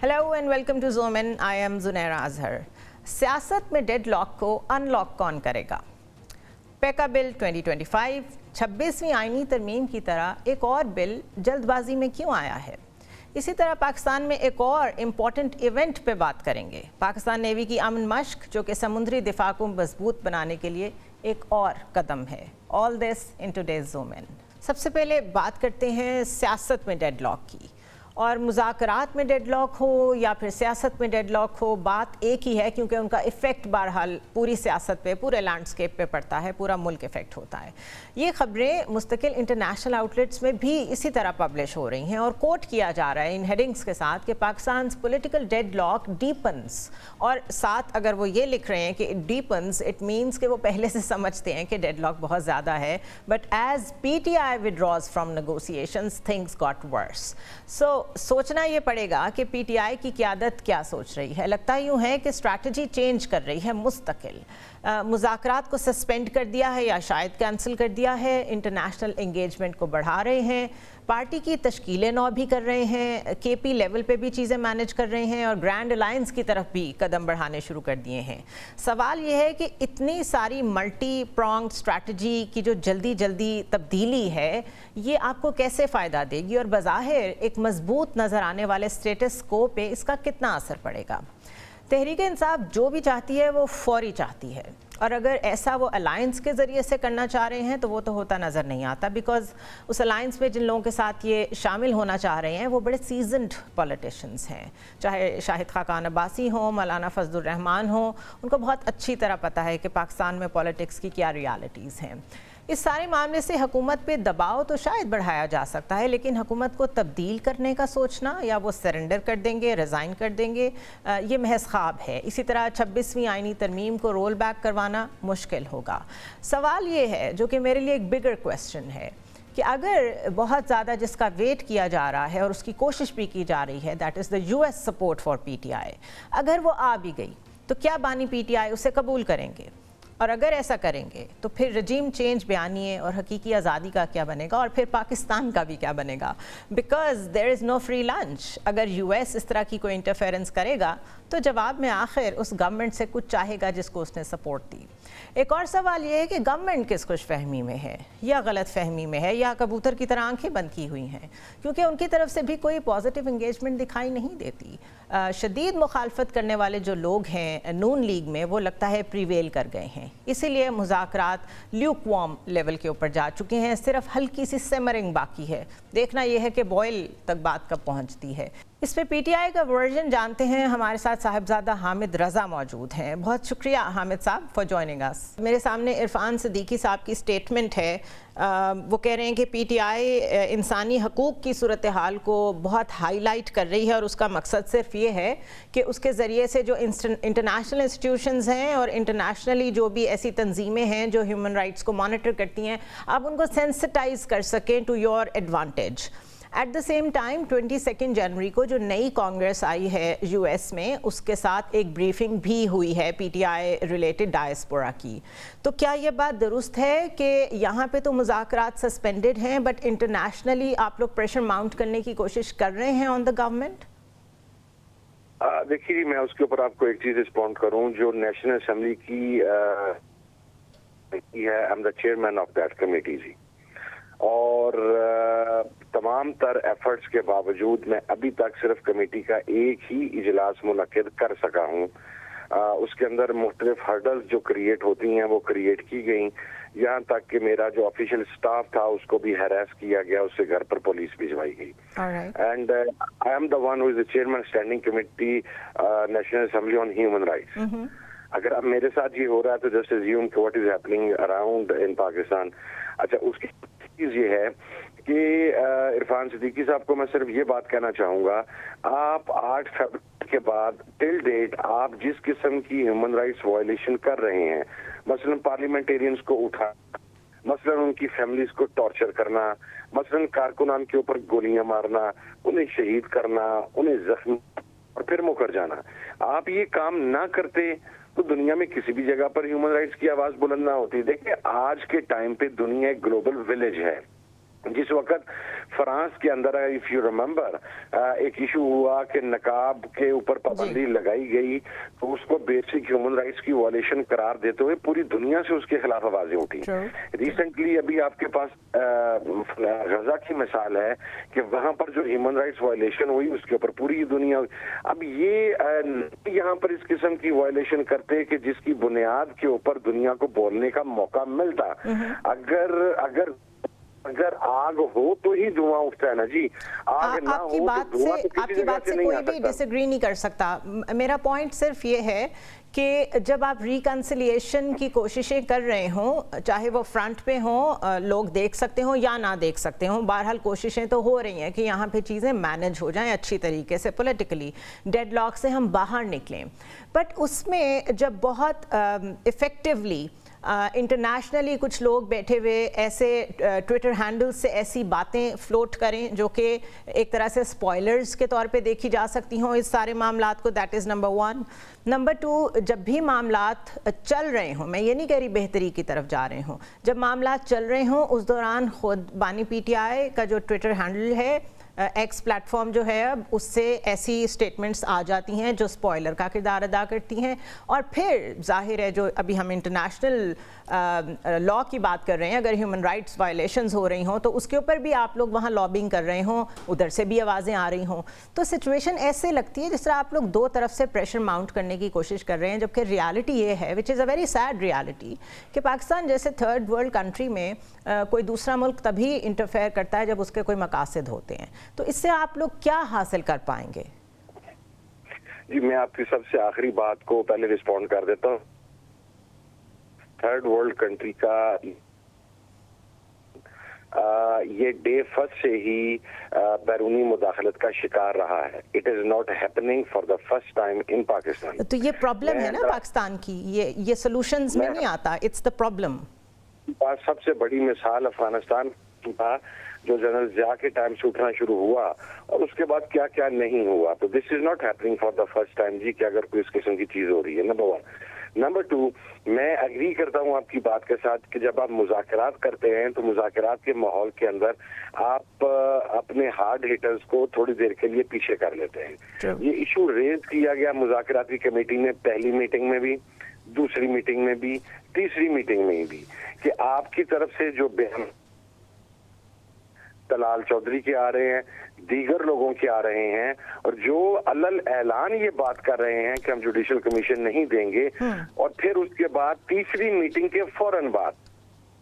Hello and welcome to ज़ोमन। I am Zunaira Azhar. सियासत में डेड लॉक को अनलॉक कौन करेगा? पेका बिल 2025 26वीं आईनी तरमीम की तरह एक और बिल जल्दबाजी में क्यों आया है? इसी तरह पाकिस्तान में एक और इम्पॉर्टेंट इवेंट पे बात करेंगे। पाकिस्तान नेवी की अमन मश्क जो कि समुद्री दिफा को मजबूत बनाने के लिए एक और कदम है। ऑल दिस इन टुडेज़ ज़ोमन। सबसे पहले बात करते हैं सियासत में डेडलॉक की। और मुज़ाकरात में डेडलॉक हो या फिर सियासत में डेडलॉक हो, बात एक ही है क्योंकि उनका इफ़ेक्ट बहरहाल पूरी सियासत पे, पूरे लैंडस्केप पे पड़ता है, पूरा मुल्क इफ़ेक्ट होता है। ये ख़बरें मुस्तकिल इंटरनेशनल आउटलेट्स में भी इसी तरह पब्लिश हो रही हैं और कोट किया जा रहा है इन हेडिंग्स के साथ कि पाकिस्तान पॉलिटिकल डेडलॉक डीपन्स। और साथ अगर वो ये लिख रहे हैं कि इट डीपन्स, इट मीन्स कि वो पहले से समझते हैं कि डेडलॉक बहुत ज़्यादा है, but as PTI withdraws from negotiations things got worse. So सोचना ये पड़ेगा कि PTI की क़यादत क्या सोच रही है। लगता यूँ है कि स्ट्रैटेजी चेंज कर रही है मुस्तकिल। मुज़ाकरात को सस्पेंड कर दिया है या शायद कैंसिल कर दिया है, इंटरनेशनल इंगेजमेंट को बढ़ा रहे हैं, पार्टी की तश्कीलें नौ भी कर रहे हैं, KP लेवल पे भी चीज़ें मैनेज कर रहे हैं और ग्रैंड अलायंस की तरफ भी कदम बढ़ाने शुरू कर दिए हैं। सवाल ये है कि इतनी सारी मल्टी प्रॉन्ग्ड स्ट्रैटेजी की जो जल्दी जल्दी तब्दीली है, ये आपको कैसे फ़ायदा देगी और बज़ाहिर एक मजबूत नज़र आने वाले स्टेटस को पे इसका कितना असर पड़ेगा? तहरीक इंसाफ जो भी चाहती है वो फौरी चाहती है, और अगर ऐसा वो अलायंस के ज़रिए से करना चाह रहे हैं तो वो तो होता नज़र नहीं आता, बिकॉज़ उस अलायंस में जिन लोगों के साथ ये शामिल होना चाह रहे हैं वो बड़े सीजनड पॉलिटिशियंस हैं। चाहे शाहिद खाकान अब्बासी हों, मौलाना फजलुर रहमान हों, उनको बहुत अच्छी तरह पता है कि पाकिस्तान में पॉलिटिक्स की क्या रियलिटीज़ हैं। इस सारे मामले से हुकूमत पे दबाव तो शायद बढ़ाया जा सकता है, लेकिन हुकूमत को तब्दील करने का सोचना या वो सरेंडर कर देंगे, रिज़ाइन कर देंगे, ये महज ख्वाब है। इसी तरह 26वीं आईनी तरमीम को रोल बैक करवाना मुश्किल होगा। सवाल ये है जो कि मेरे लिए एक बिगर क्वेश्चन है कि अगर बहुत ज़्यादा जिसका वेट किया जा रहा है और उसकी कोशिश भी की जा रही है, that is the US support for PTI, अगर वो आ भी गई तो क्या बानी PTI उसे कबूल करेंगे? और अगर ऐसा करेंगे तो फिर रजीम चेंज बयानिए और हकीकी आज़ादी का क्या बनेगा, और फिर पाकिस्तान का भी क्या बनेगा? Because there is no free lunch. अगर US इस तरह की कोई इंटरफेरेंस करेगा तो जवाब में आखिर उस गवर्नमेंट से कुछ चाहेगा जिसको उसने सपोर्ट दी। एक और सवाल ये है कि गवर्नमेंट किस खुश फहमी में है या गलत फहमी में है या कबूतर की तरह आंखें बंद की हुई हैं, क्योंकि उनकी तरफ से भी कोई पॉजिटिव इंगेजमेंट दिखाई नहीं देती। शदीद मुखालफत करने वाले जो लोग हैं नून लीग में, वो लगता है प्रीवेल कर गए हैं, इसीलिए मुज़ाकरात ल्यूक वार्म लेवल के ऊपर जा चुके हैं। सिर्फ हल्की सी सिमरिंग बाकी है, देखना यह है कि बॉयल तक बात कब पहुंचती है। इस पे PTI का वर्जन जानते हैं। हमारे साथ साहिबजादा हामिद रज़ा मौजूद हैं। बहुत शुक्रिया हामिद साहब फॉर जॉइनिंग अस। मेरे सामने इरफान सिद्दीकी साहब की स्टेटमेंट है। वो कह रहे हैं कि PTI इंसानी हकूक़ की सूरत हाल को बहुत हाईलाइट कर रही है और उसका मकसद सिर्फ ये है कि उसके ज़रिए से जो इंटरनेशनल इंस्टीट्यूशंस हैं और इंटरनेशनली जो भी ऐसी तंजीमें हैं जो ह्यूमन राइट्स को मॉनिटर करती हैं, आप उनको सेंसिटाइज कर सकें to your advantage. At the same time 22 जनवरी को जो नई कांग्रेस आई है US में, उसके साथ एक ब्रीफिंग भी हुई है PTI रिलेटेड डायस्पोरा की। तो क्या ये बात दुरुस्त है कि यहाँ पे तो मुज़ाकरात सस्पेंडेड हैं बट इंटरनेशनली आप लोग प्रेशर माउंट करने की कोशिश कर रहे हैं ऑन द गवर्नमेंट? देखिए, मैं उसके ऊपर आपको एक चीज़ रिस्पॉन्ड करूँ जो नेशनल असेंबली की है। I am the chairman of that committee जी, और तमाम तर एफर्ट्स के बावजूद मैं अभी तक सिर्फ कमेटी का एक ही इजलास मुनक्किद कर सका हूँ। उसके अंदर मुख्तलिफ हर्डल्स जो क्रिएट होती हैं वो क्रिएट की गई, यहाँ तक कि मेरा जो ऑफिशियल स्टाफ था उसको भी हैरेस किया गया, उससे घर पर पुलिस भिजवाई गई। And I am the one who is the chairman standing committee national assembly on human rights. अगर अब मेरे साथ ये हो रहा है तो जस्ट अज्यूम कि what is happening around in Pakistan. अच्छा, उसकी चीज ये है कि इरफान सिद्दीकी साहब को मैं सिर्फ ये बात कहना चाहूँगा, आप 8 फरवरी के बाद टिल डेट आप जिस किस्म की ह्यूमन राइट्स वायलेशन कर रहे हैं, मसलन पार्लियामेंटेरियंस को उठा, मसलन उनकी फैमिलीज को टॉर्चर करना, मसलन कारकुनान के ऊपर गोलियां मारना, उन्हें शहीद करना, उन्हें जख्मी और फिर मुकर जाना, आप ये काम ना करते तो दुनिया में किसी भी जगह पर ह्यूमन राइट्स की आवाज बुलंद ना होती। देखिए, आज के टाइम पे दुनिया एक ग्लोबल विलेज है। जिस वक्त फ्रांस के अंदर, इफ यू रिमेम्बर, एक इशू हुआ कि नकाब के ऊपर पाबंदी लगाई गई, तो उसको बेसिक ह्यूमन राइट्स की वायलेशन करार देते हुए पूरी दुनिया से उसके खिलाफ आवाजें उठी। रिसेंटली अभी आपके पास गजा की मिसाल है कि वहां पर जो ह्यूमन राइट्स वायलेशन हुई उसके ऊपर पूरी दुनिया, अब ये यहाँ पर इस किस्म की वायलेशन करते कि जिसकी बुनियाद के ऊपर दुनिया को बोलने का मौका मिलता। अगर आग हो तो ही धुआं उठता है ना जी, आग ना हो तो धुआं तो किसी जगह से नहीं आ सकता। कोई भी डिसएग्री नहीं कर सकता। मेरा पॉइंट सिर्फ ये है कि जब आप रिकंसिलिएशन की कोशिशें कर रहे हों, चाहे वो फ्रंट पे हों, लोग देख सकते हों या ना देख सकते हों, बहरहाल कोशिशें तो हो रही हैं कि यहाँ पे चीज़ें मैनेज हो जाएं अच्छी तरीके से, पॉलिटिकली डेडलॉक से हम बाहर निकलें। बट उसमें जब बहुत इफ़ेक्टिवली इंटरनेशनली कुछ लोग बैठे हुए ऐसे ट्विटर हैंडल से ऐसी बातें फ्लोट करें जो कि एक तरह से स्पॉयलर्स के तौर पे देखी जा सकती हों इस सारे मामलात को, that is number one. Number two, जब भी मामलात चल रहे हों, मैं ये नहीं कह रही बेहतरी की तरफ जा रहे हों, जब मामलात चल रहे हों उस दौरान खुद बानी पीटीआई का जो ट्विटर हैंडल है, एक्स प्लेटफॉर्म जो है, अब उससे ऐसी स्टेटमेंट्स आ जाती हैं जो स्पॉइलर का किरदार अदा करती हैं। और फिर जाहिर है जो अभी हम इंटरनेशनल लॉ की बात कर रहे हैं, अगर ह्यूमन राइट्स वायलेशंस हो रही हों तो उसके ऊपर भी आप लोग वहाँ लॉबिंग कर रहे हों, उधर से भी आवाज़ें आ रही हों, तो सिचुएशन ऐसे लगती है जिस तरह आप लोग दो तरफ से प्रेशर माउंट करने की कोशिश कर रहे हैं, जबकि रियलिटी ये है, which is a very sad reality, कि पाकिस्तान जैसे थर्ड वर्ल्ड कंट्री में कोई दूसरा मुल्क तभी इंटरफेयर करता है जब उसके कोई मकासद होते हैं। तो इससे आप लोग क्या हासिल कर पाएंगे? जी, मैं आपकी सबसे आखिरी बात को पहले रिस्पॉन्ड कर देता हूँ। थर्ड वर्ल्ड कंट्री का ये डे फर्स्ट से ही बैरूनी मुदाखलत का शिकार रहा है। It is not happening for the first time in Pakistan. तो ये प्रॉब्लम है ना पाकिस्तान की, ये सॉल्यूशंस में नहीं आता, इट्स द प्रॉब्लम। सबसे बड़ी मिसाल अफगानिस्तान था, जो जनरल जिया के टाइम से उठना शुरू हुआ और उसके बाद क्या क्या नहीं हुआ। तो this is not happening for the first time जी, कि अगर कोई इस किस्म की चीज हो रही है, नंबर वन। नंबर टू, मैं एग्री करता हूं आपकी बात के साथ कि जब आप मुज़ाकरात करते हैं तो मुज़ाकरात के माहौल के अंदर आप अपने हार्ड हिटर्स को थोड़ी देर के लिए पीछे कर लेते हैं। ये इशू रेज किया गया मुज़ाकराती कमेटी में, पहली मीटिंग में भी, दूसरी मीटिंग में भी, तीसरी मीटिंग में भी, कि आपकी तरफ से जो बयान तलाल चौधरी के आ रहे हैं, दीगर लोगों के आ रहे हैं, और जो अलल ऐलान ये बात कर रहे हैं कि हम जुडिशल कमीशन नहीं देंगे, और फिर उसके बाद तीसरी मीटिंग के फौरन बाद,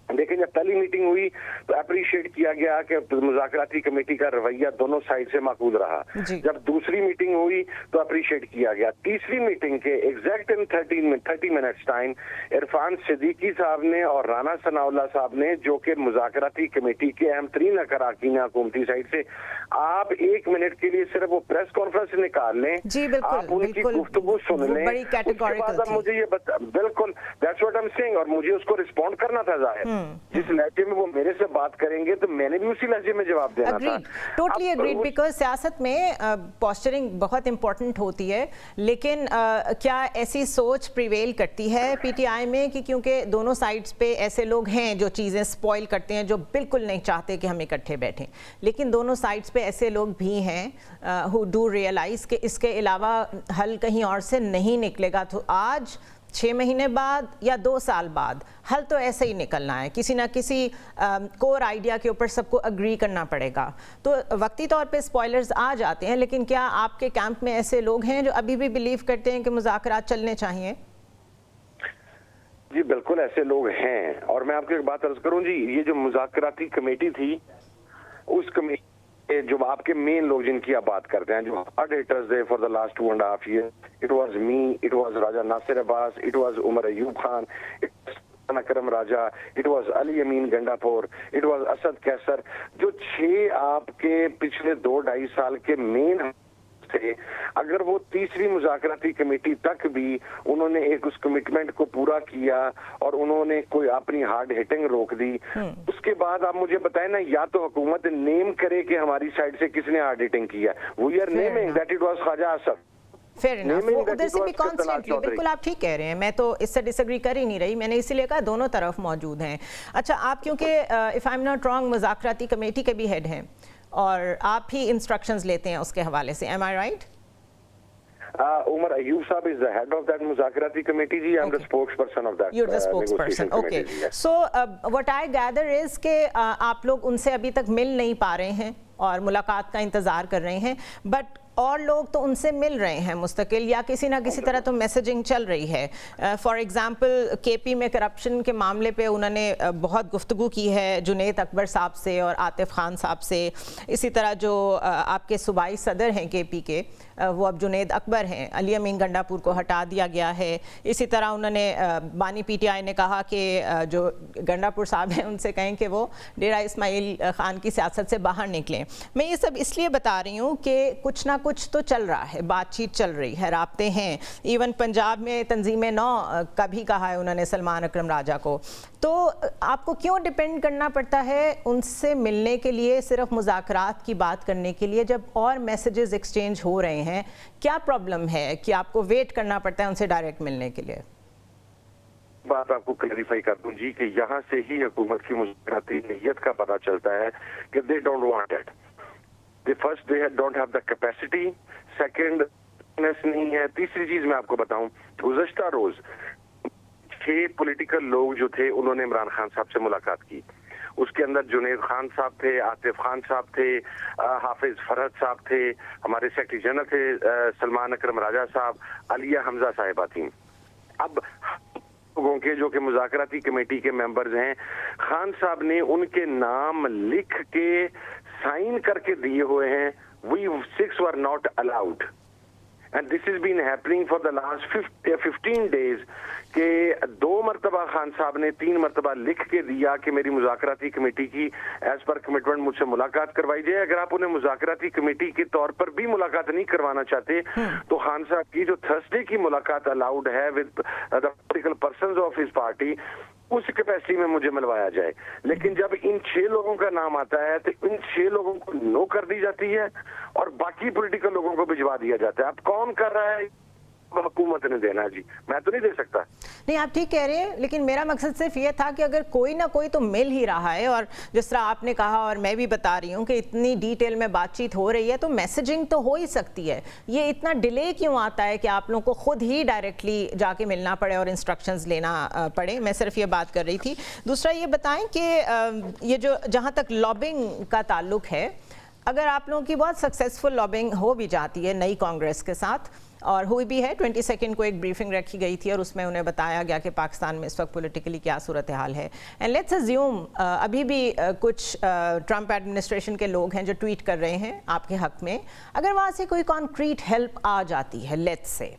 लेकिन जब पहली मीटिंग हुई तो अप्रिशिएट किया गया कि मुज़ाकराती कमेटी का रवैया दोनों साइड से माकूल रहा। जब दूसरी मीटिंग हुई तो अप्रिशिएट किया गया। तीसरी मीटिंग के एग्जैक्ट इन 30 मिनट्स टाइम इरफान सिद्दीकी साहब ने और राना सनाउल्लाह साहब ने, जो कि मुज़ाकराती कमेटी के अहम तरीन अरकान हुकूमती साइड से, आप एक मिनट के लिए सिर्फ वो प्रेस कॉन्फ्रेंस निकाल लें, आप उनकी गुफ्तगू सुन लें, उसके बाद अब मुझे ये बिल्कुल that's what I am saying, और मुझे उसको रिस्पॉन्ड करना था। जाहिर जिस लहजे में वो मेरे से बात करेंगे तो मैंने भी उसी लहजे में जवाब देना था। टोटली एग्रीड, बिकॉज सियासत में पोस्चरिंग बहुत इंपॉर्टेंट होती है, लेकिन क्या ऐसी सोच प्रिवेल करती है पीटीआई में कि क्योंकि दोनों साइड्स पे ऐसे लोग हैं जो चीज़ें स्पॉइल करते हैं, जो बिल्कुल नहीं चाहते कि हम इकट्ठे बैठें, लेकिन दोनों साइड्स पे ऐसे लोग भी हैं हु डू रियलाइज कि इसके अलावा हल कहीं और से नहीं निकलेगा, तो आज 6 महीने बाद या 2 साल बाद हल तो ऐसे ही निकलना है, किसी ना किसी कोर आइडिया के ऊपर सबको अग्री करना पड़ेगा। तो वक्ती तौर पे स्पॉयलर्स आ जाते हैं, लेकिन क्या आपके कैंप में ऐसे लोग हैं जो अभी भी बिलीव करते हैं कि मुज़ाकरात चलने चाहिए? जी बिल्कुल ऐसे लोग हैं, और मैं आपको एक बात अर्ज करूं जी, ये जो मुज़ाकराती कमेटी थी, उस कमेटी जो आपके मेन लोग जिनकी आप बात करते हैं, जो हार्ड हिटर्स थे for the last 2.5 years, it was me, it was Raja Nasir Abbas, it was Umar Ayub Khan, Akram Raja, it was Ali Amin Gandapur, it was Asad Qaiser, जो 6 आपके पिछले 2-2.5 साल के मेन थे, अगर वो तीसरी मुज़ाकराती कमेटी तक भी उन्होंने एक उस कमिटमेंट को पूरा किया और उन्होंने कोई अपनी हार्ड हिटिंग रोक दी, उसके बाद आप मुझे बताएं ना, या तो हुकूमत नेम करे कि हमारी साइड से किसने हार्ड हिटिंग किया, we are naming that it was Khawaja Asad, fair enough, وہ ادھر سے بھی was Dr. Talal constantly, Chaudhary. بالکل آپ ٹھیک کہہ رہے ہیں، میں تو اس سے ڈس ایگری کر ہی نہیں رہی، میں نے اسی لیے کہا دونوں طرف موجود ہیں. اچھا آپ کیونکہ if I am not wrong مذاکراتی کمیٹی کے بھی ہیڈ ہیں اور آپ ہی انسٹرکشنز لیتے ہیں اس کے حوالے سے، M I right? Umar Ayub Saab is the head of that Muzakarati committee ji. I'm the spokesperson of that You're the spokesperson, negotiation okay. committee ji. Yes. So what I gather is کہ آپ لوگ ان سے ابھی تک مل نہیں پا رہے ہیں اور ملاقات کا انتظار کر رہے ہیں، بٹ اور لوگ تو ان سے مل رہے ہیں مستقل، یا کسی نہ کسی طرح تو میسیجنگ چل رہی ہے. فار ایگزامپل کے پی میں کرپشن کے معاملے پہ انہوں نے بہت گفتگو کی ہے جنید اکبر صاحب سے اور عاطف خان صاحب سے. اسی طرح جو آپ کے صوبائی صدر ہیں کے پی کے، وہ اب جنید اکبر ہیں، علی امین گنڈا پور کو ہٹا دیا گیا ہے. اسی طرح انہوں نے بانی پی ٹی آئی نے کہا کہ جو گنڈا پور صاحب ہیں ان سے کہیں کہ وہ ڈیرہ اسماعیل خان کی سیاست سے باہر نکلیں. میں یہ سب اس لیے بتا رہی ہوں کہ کچھ نہ کچھ تو چل رہا ہے، بات چیت چل رہی ہے، رابطے ہیں. ایون پنجاب میں تنظیم نو کا بھی کہا ہے انہوں نے سلمان اکرم راجہ کو. تو آپ کو کیوں ڈپینڈ کرنا پڑتا ہے ان سے ملنے کے لیے، صرف مذاکرات کی بات کرنے کے لیے، جب اور میسیجز ایکسچینج ہو رہے ہیں؟ کیا پرابلم ہے کہ آپ کو ویٹ کرنا پڑتا ہے ان سے ڈائریکٹ ملنے کے لیے؟ بات آپ کو کلیریفائی کر دوں جی کہ یہاں سے ہی حکومت کی مذاکراتی نیت کا پتہ چلتا ہے کہ they don't want it. First they don't have the capacity, second نہیں ہے. تیسری چیز میں آپ کو بتاؤں، گزشتہ روز 6 پولیٹیکل لوگ جو تھے انہوں نے عمران خان صاحب سے ملاقات کی. اس کے اندر جنید خان صاحب تھے، عاطف خان صاحب تھے، حافظ فرحت صاحب تھے، ہمارے سیکرٹری جنرل تھے سلمان اکرم راجہ صاحب، علیہ حمزہ صاحبہ تھیں. اب لوگوں کے جو کہ مذاکراتی کمیٹی کے ممبرز ہیں، خان صاحب نے ان کے نام لکھ کے سائن کر کے دیے ہوئے ہیں. We 6 were not allowed. And this has been happening for the last 15 days کہ 2 مرتبہ خان صاحب نے 3 مرتبہ لکھ کے دیا کہ میری مذاکراتی کمیٹی کی ایز پر کمٹمنٹ مجھ سے ملاقات کروائی جائے. اگر آپ انہیں مذاکراتی کمیٹی کے طور پر بھی ملاقات نہیں کروانا چاہتے تو خان صاحب کی جو تھرسڈے کی ملاقات الاؤڈ ہے with the political persons of his party, اس کیپیسٹی میں مجھے ملوایا جائے. لیکن جب ان 6 لوگوں کا نام آتا ہے تو ان 6 لوگوں کو نو کر دی جاتی ہے اور باقی پولیٹیکل لوگوں کو بھجوا دیا جاتا ہے. اب کون کر رہا ہے؟ حکومت نے دینا ہے جی، میں تو نہیں دے سکتا. نہیں آپ ٹھیک کہہ رہے ہیں، لیکن میرا مقصد صرف یہ تھا کہ اگر کوئی نہ کوئی تو مل ہی رہا ہے، اور جس طرح آپ نے کہا اور میں بھی بتا رہی ہوں کہ اتنی ڈیٹیل میں بات چیت ہو رہی ہے تو میسیجنگ تو ہو ہی سکتی ہے. یہ اتنا ڈیلے کیوں آتا ہے کہ آپ لوگوں کو خود ہی ڈائریکٹلی جا کے ملنا پڑے اور انسٹرکشنز لینا پڑے؟ میں صرف یہ بات کر رہی تھی. دوسرا یہ بتائیں کہ یہ جو جہاں تک لابنگ کا تعلق ہے، اگر آپ لوگوں کی بہت سکسیزفل لابنگ ہو بھی جاتی ہے نئی کانگریس کے ساتھ، اور ہوئی بھی ہے، 22 کو ایک بریفنگ رکھی گئی تھی اور اس میں انہیں بتایا گیا کہ پاکستان میں اس وقت پولیٹیکلی کیا صورتحال ہے. اینڈ لیٹس اسیوم ابھی بھی کچھ ٹرمپ ایڈمنسٹریشن کے لوگ ہیں جو ٹویٹ کر رہے ہیں آپ کے حق میں، اگر وہاں سے کوئی کانکریٹ ہیلپ آ جاتی ہے، لیٹس سے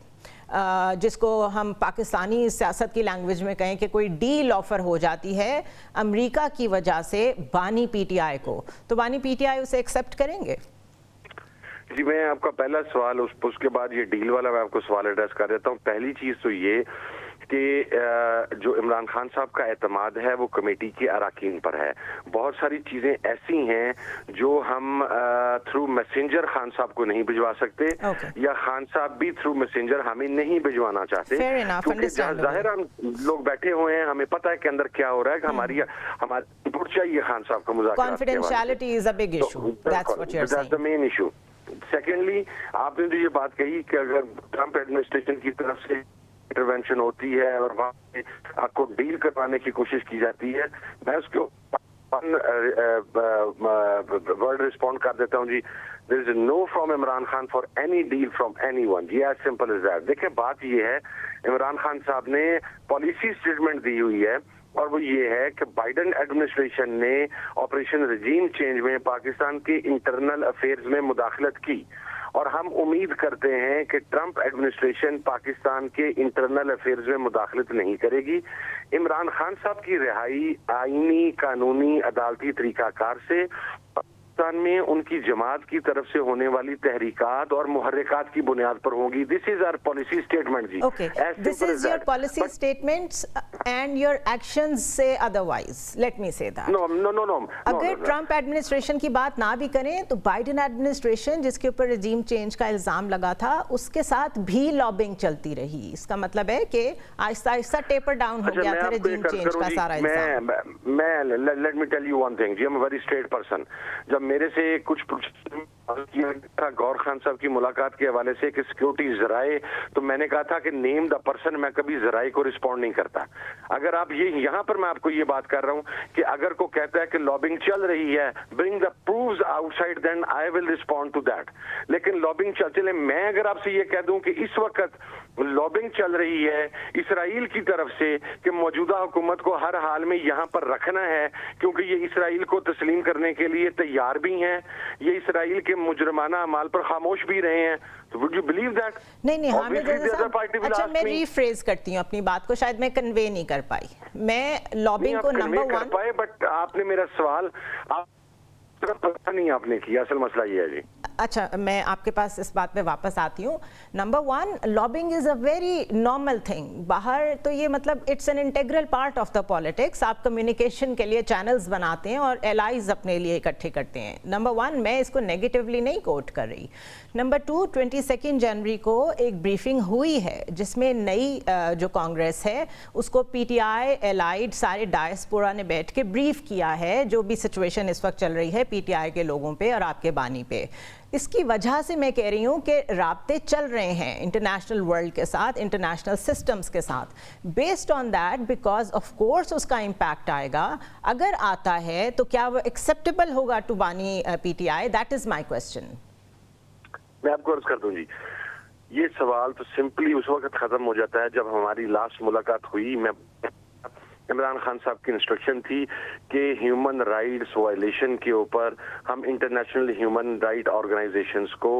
جس کو ہم پاکستانی سیاست کی لینگویج میں کہیں کہ کوئی ڈیل آفر ہو جاتی ہے امریکہ کی وجہ سے بانی پی ٹی آئی کو، تو بانی پی ٹی آئی اسے ایکسیپٹ کریں گے؟ جی میں آپ کا پہلا سوال اس کے بعد یہ ڈیل والا میں آپ کو سوال ایڈریس کر دیتا ہوں. پہلی چیز تو یہ کہ جو عمران خان صاحب کا اعتماد ہے وہ کمیٹی کے اراکین پر ہے. بہت ساری چیزیں ایسی ہیں جو ہم تھرو میسنجر خان صاحب کو نہیں بھجوا سکتے، یا خان صاحب بھی تھرو میسنجر ہمیں نہیں بھجوانا چاہتے، کیونکہ جہاں ظاہر ہم لوگ بیٹھے ہوئے ہیں ہمیں پتہ ہے کہ اندر کیا ہو رہا ہے، کہ ہماری رپورٹ چاہیے خان صاحب کا مذاکرات. Confidentiality is a big issue. That's what you're saying. That's the main issue. Secondly آپ نے جو یہ بات کہی کہ اگر ٹرمپ ایڈمنسٹریشن کی طرف سے انٹروینشن ہوتی ہے اور وہاں پہ آپ کو ڈیل کروانے کی کوشش کی جاتی ہے، میں اس کو ورڈ رسپونڈ کر دیتا ہوں جی. there is no from Imran Khan for any deal from anyone. G as simple as that. دیکھیں بات یہ ہے، عمران خان صاحب نے پالیسی اسٹیٹمنٹ دی ہوئی ہے اور وہ یہ ہے کہ بائیڈن ایڈمنسٹریشن نے آپریشن رجیم چینج میں پاکستان کے انٹرنل افیئرز میں مداخلت کی، اور ہم امید کرتے ہیں کہ ٹرمپ ایڈمنسٹریشن پاکستان کے انٹرنل افیئرز میں مداخلت نہیں کرے گی. عمران خان صاحب کی رہائی آئینی، قانونی، عدالتی طریقہ کار سے پاکستان میں ان کی جماعت کی طرف سے ہونے والی تحریکات اور محرکات کی بنیاد پر ہوں گی. This is our policy statement جی. Okay, this is your policy statements and your actions say otherwise. Let me say that. No. اگر ٹرمپ ایڈمنسٹریشن کی بات نہ بھی کریں تو بائیڈن ایڈمنسٹریشن جس کے اوپر رجیم چینج کا الزام لگا تھا اس کے ساتھ بھی لابنگ چلتی رہی. اس کا مطلب ہے کہ آہستہ آہستہ ٹیپر ڈاؤن ہو گیا تھا رجیم چینج کا سارا الزام. میں let me tell you one thing جی, ایم ویری اسٹریٹ پرسن. جب میرے سے کچھ کیا تھا گور خان صاحب کی ملاقات کے حوالے سے کہ سیکورٹی ذرائع, تو میں نے کہا تھا کہ نیم دا پرسن, میں کبھی ذرائع کو رسپونڈ نہیں کرتا. اگر آپ یہ یہاں پر میں آپ کو یہ بات کر رہا ہوں کہ اگر کو کہتا ہے کہ لابنگ چل رہی ہے, bring the proofs outside, then I will respond to that. لیکن لابنگ چلے, میں اگر آپ سے یہ کہہ دوں کہ اس وقت لابنگ چل رہی ہے اسرائیل کی طرف سے کہ موجودہ حکومت کو ہر حال میں یہاں پر رکھنا ہے کیونکہ یہ اسرائیل کو تسلیم کرنے کے لیے تیار بھی ہیں, یہ اسرائیل کے مجرمانہ اعمال پر خاموش بھی رہے ہیں, تو would you believe that? نہیں حامد رضا صاحب, اچھا میں ریفریز کرتی ہوں اپنی بات کو, شاید میں کنوے نہیں کر پائی. میں لابنگ کو نمبر 1 بٹ آپ نے میرا سوال پتہ نہیں آپ نے کیا, اصل مسئلہ یہ ہے جی. اچھا میں آپ کے پاس اس بات پہ واپس آتی ہوں. Number 1, lobbying is a very normal thing. باہر تو یہ مطلب it's an integral part of the politics. آپ کمیونیکیشن کے لیے چینلز بناتے ہیں اور الائز اپنے لیے اکٹھے کرتے ہیں. نمبر 1, میں اس کو نیگیٹیولی نہیں کوٹ کر رہی. نمبر 2, 22 جنوری کو ایک بریفنگ ہوئی ہے جس میں نئی جو کانگریس ہے اس کو پی ٹی آئی, الائڈ, سارے ڈائسپورا نے بیٹھ کے بریف کیا ہے جو بھی سچویشن اس وقت چل رہی ہے پی ٹی آئی کے لوگوں پہ اور آپ کے بانی پہ. اس کی وجہ سے میں کہہ رہی ہوں کہ رابطے چل رہے ہیں انٹرنیشنل ورلڈ کے ساتھ, انٹرنیشنل سسٹمز کے ساتھ. Based on that, because of course اس کا امپیکٹ آئے گا, اگر آتا ہے تو کیا وہ ایکسیپٹیبل ہوگا ٹو بانی پی T I? That is my question. میں آپ کو عرض کر دوں جی, یہ سوال تو سمپلی اس وقت ختم ہو جاتا ہے جب ہماری لاسٹ ملاقات ہوئی. میں عمران خان صاحب کی انسٹرکشن تھی کہ ہیومن رائٹس وائلیشن کے اوپر ہم انٹرنیشنل ہیومن رائٹ آرگنائزیشنز کو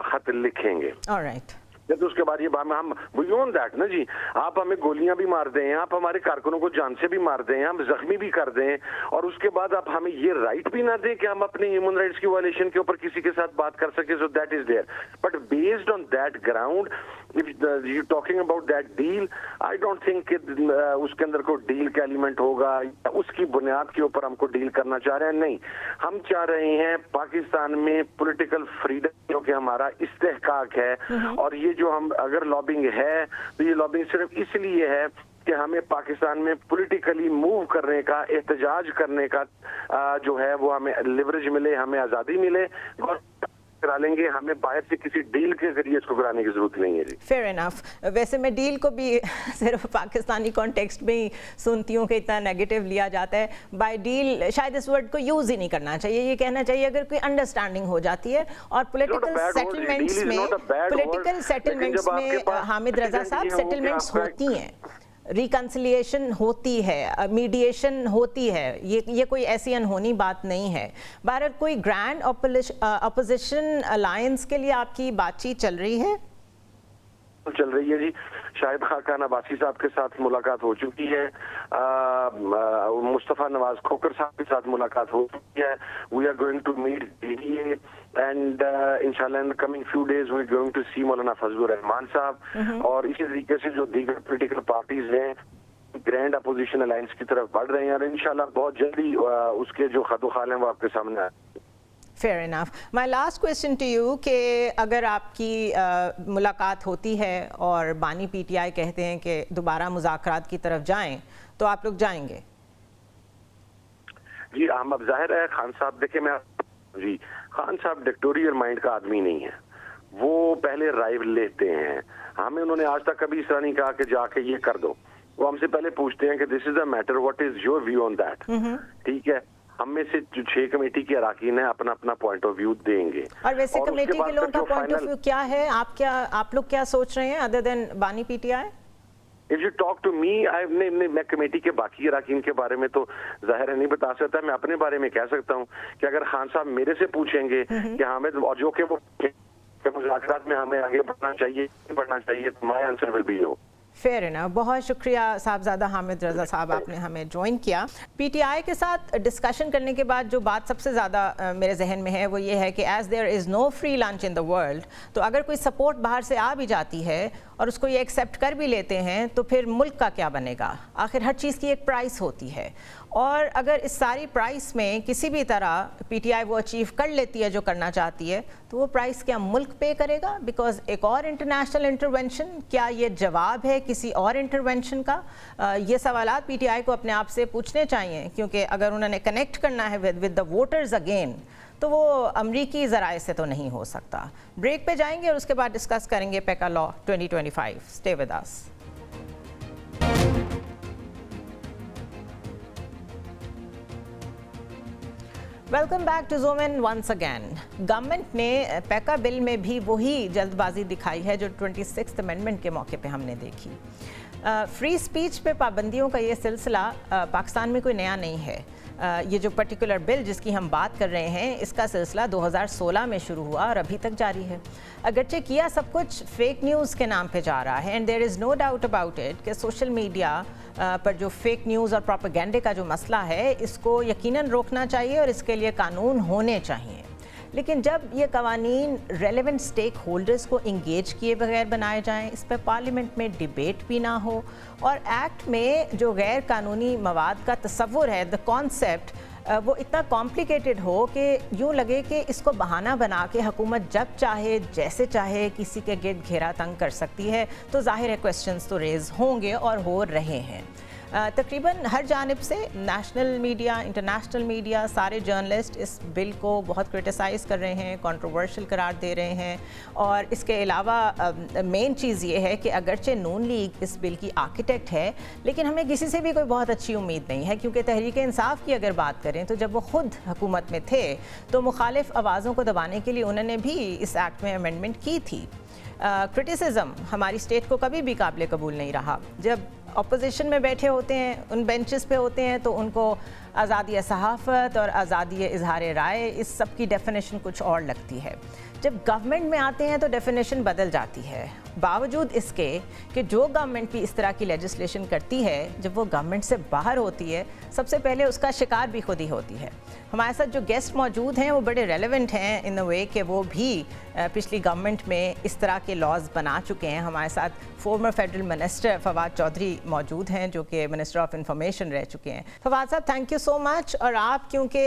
خط لکھیں گے. آلرائٹ. تو اس کے بعد یہ ہم بیونڈ دیٹ نا جی, آپ ہمیں گولیاں بھی مار دیں, آپ ہمارے کارکنوں کو جان سے بھی مار دیں, ہم زخمی بھی کر دیں, اور اس کے بعد آپ ہمیں یہ رائٹ بھی نہ دیں کہ ہم اپنے ہیومن رائٹس کی وائلیشن کے اوپر کسی کے ساتھ بات کر سکیں. So that is there, but based on that ground if you talking about that deal, I don't think اس کے اندر کوئی ڈیل کا ایلیمنٹ ہوگا, اس کی بنیاد کے اوپر ہم کو ڈیل کرنا چاہ رہے ہیں. نہیں, ہم چاہ رہے ہیں پاکستان میں پولیٹیکل فریڈم جو کہ ہمارا استحقاق ہے, اور یہ جو ہم اگر لابنگ ہے تو یہ لابنگ صرف اس لیے ہے کہ ہمیں پاکستان میں پولیٹیکلی موو کرنے کا, احتجاج کرنے کا جو ہے وہ ہمیں لیوریج ملے, ہمیں آزادی ملے. کرا لیں گے, ہمیں باہر سے کسی ڈیل کے ذریعے اس کو کرانے کی ضرورت نہیں ہے جی. Fair enough. ویسے میں ڈیل کو بھی صرف پاکستانی کانٹیکسٹ میں ہی سنتی ہوں کہ اتنا نیگیٹو لیا جاتا ہے. بائی ڈیل شاید اس ورڈ کو یوز ہی نہیں کرنا چاہیے, یہ کہنا چاہیے اگر کوئی انڈرسٹینڈنگ ہو جاتی ہے. اور پولیٹیکل سیٹلمنٹس میں حامد رضا صاحب سیٹلمنٹس ہوتی ہیں, ریکنسلیشن ہوتی ہے, میڈیشن ہوتی ہے, یہ کوئی ایسی انہونی بات نہیں ہے. بہرحال کوئی گرینڈ اپوزیشن الائنس کے لیے آپ کی بات چیت چل رہی ہے؟ چل رہی ہے جی. شاہد خاقان عباسی صاحب کے ساتھ ملاقات ہو چکی ہے, مصطفیٰ نواز کھوکر صاحب کے ساتھ ملاقات ہو چکی ہے. We are going to meet DDA and انشاءاللہ in coming few days we are going to see Maulana Fazl الرحمان صاحب, اور اسی طریقے سے جو دیگر پولیٹیکل پارٹیز ہیں گرینڈ اپوزیشن الائنس کی طرف بڑھ رہے ہیں, اور انشاءاللہ بہت جلدی اس کے جو خط و خال ہیں وہ آپ کے سامنے آئے. Fair enough. My last question to you کہ اگر آپ کی ملاقات ہوتی ہے اور بانی پی ٹی آئی کہتے ہیں کہ دوبارہ مذاکرات کی طرف جائیں تو آپ لوگ جائیں گے؟ جی ہم, اب ظاہر ہے خان صاحب دیکھیں, میں جی خان صاحب ڈکٹوریل مائنڈ کا آدمی نہیں ہے, وہ پہلے رائے لیتے ہیں. ہمیں انہوں نے آج تک کبھی اس طرح نہیں کہا کہ جا کے یہ کر دو, وہ ہم سے پہلے پوچھتے ہیں کہ this is a matter, what is your view on that. ٹھیک ہے, ہم میں سے جو 6 کمیٹی کے اراکین ہیں اپنا اپنا پوائنٹ آف ویو دیں گے. اور ویسے کمیٹی کے لوگوں کا پوائنٹ آف ویو کیا ہے, آپ لوگ کیا سوچ رہے ہیں ادر دین بانی پی T I? If you talk to me, میں کمیٹی کے باقی اراکین کے بارے میں تو ظاہر ہے نہیں بتا سکتا. میں اپنے بارے میں کہہ سکتا ہوں کہ اگر خان صاحب میرے سے پوچھیں گے کہ حامد, اور جو کہ وہ مذاکرات میں ہمیں آگے بڑھنا چاہیے, تو my answer will be no. Fair enough. बहुत शुक्रिया साहबजादा हामिद रज़ा साहब, आपने हमें ज्वाइन किया। पीटीआई के साथ डिस्कशन करने के बाद जो बात सबसे ज़्यादा मेरे जहन में है वो ये है कि as there is no free lunch in the world, तो अगर कोई सपोर्ट बाहर से आ भी जाती है और उसको ये एक्सेप्ट कर भी लेते हैं तो फिर मुल्क का क्या बनेगा? आखिर हर चीज़ की एक प्राइस होती है, और अगर इस सारी प्राइस में किसी भी तरह पीटीआई वो अचीव कर लेती है जो करना चाहती है, तो वो प्राइस क्या मुल्क पे करेगा? बिकॉज एक और इंटरनेशनल इंटरवेंशन, क्या ये जवाब है किसी और इंटरवेंशन का? ये सवालात पीटीआई को अपने आप से पूछने चाहिए, क्योंकि अगर उन्होंने कनेक्ट करना है विद द वोटर्स अगेन, तो वो अमरीकी ज़राए से तो नहीं हो सकता। ब्रेक पे जाएंगे और उसके बाद डिस्कस करेंगे PECA law 2025। Stay with us. Welcome back to ज़ोमेन वंस अगैन। गवर्नमेंट ने पेका बिल में भी वही जल्दबाजी दिखाई है जो 26th अमेंडमेंट के मौके पे हमने देखी। फ्री स्पीच पे पाबंदियों का ये सिलसिला पाकिस्तान में कोई नया नहीं है। ये जो पर्टिकुलर बिल जिसकी हम बात कर रहे हैं, इसका सिलसिला 2016 में शुरू हुआ और अभी तक जारी है। अगरचे किया सब कुछ फेक न्यूज़ के नाम पे जा रहा है, and there is no doubt about it कि सोशल मीडिया पर जो फेक न्यूज़ और प्रोपेगेंडे का जो मसला है, इसको यकीनन रोकना चाहिए और इसके लिए कानून होने चाहिए। लेकिन जब ये कवानीन रेलेवेंट स्टेक होल्डर्स को इंगेज किए बगैर बनाए जाएं, इस पर पार्लियामेंट में डिबेट भी ना हो, और एक्ट में जो गैर कानूनी मवाद का तसव्वुर है, द कॉन्सेप्ट, वो इतना कॉम्प्लिकेटेड हो कि यूँ लगे कि इसको बहाना बना के हुकूमत जब चाहे जैसे चाहे किसी के गिर्द घेरा तंग कर सकती है, तो जाहिर है क्वेश्चंस तो रेज़ होंगे और हो रहे हैं। तकरीबन हर जानिब से नेशनल मीडिया, इंटरनेशनल मीडिया, सारे जर्नलिस्ट इस बिल को बहुत क्रिटिसाइज़ कर रहे हैं, कंट्रोवर्शियल करार दे रहे हैं। और इसके अलावा मेन चीज़ ये है कि अगरचे नून लीग इस बिल की आर्किटेक्ट है, लेकिन हमें किसी से भी कोई बहुत अच्छी उम्मीद नहीं है, क्योंकि तहरीक इंसाफ की अगर बात करें तो जब वो खुद हुकूमत में थे तो मुखालिफ आवाज़ों को दबाने के लिए उन्होंने भी इस एक्ट में अमेंडमेंट की थी। क्रिटिसिज्म हमारी स्टेट को कभी भी काबिल कबूल नहीं रहा। जब अपोजिशन में बैठे होते हैं, उन बेंचेस पे होते हैं, तो उनको आज़ादी सहाफ़त और आज़ादी इजहार राय, इस सब की डेफिनेशन कुछ और लगती है। जब गवर्नमेंट में आते हैं तो डेफिनेशन बदल जाती है, बावजूद इसके कि जो गवर्नमेंट भी इस तरह की लेजिस्लेशन करती है, जब वो गवर्नमेंट से बाहर होती है, सबसे पहले उसका शिकार भी खुद ही होती है। हमारे साथ जो गेस्ट मौजूद हैं वो बड़े रेलेवेंट हैं इन द वे कि वो भी पिछली गवर्नमेंट में इस तरह के लॉज बना चुके हैं। हमारे साथ former federal minister Fawad Chaudhry मौजूद हैं, जो कि मिनिस्टर ऑफ इंफॉर्मेशन रह चुके हैं। फवाद साहब, थैंक यू सो मच। और आप क्योंकि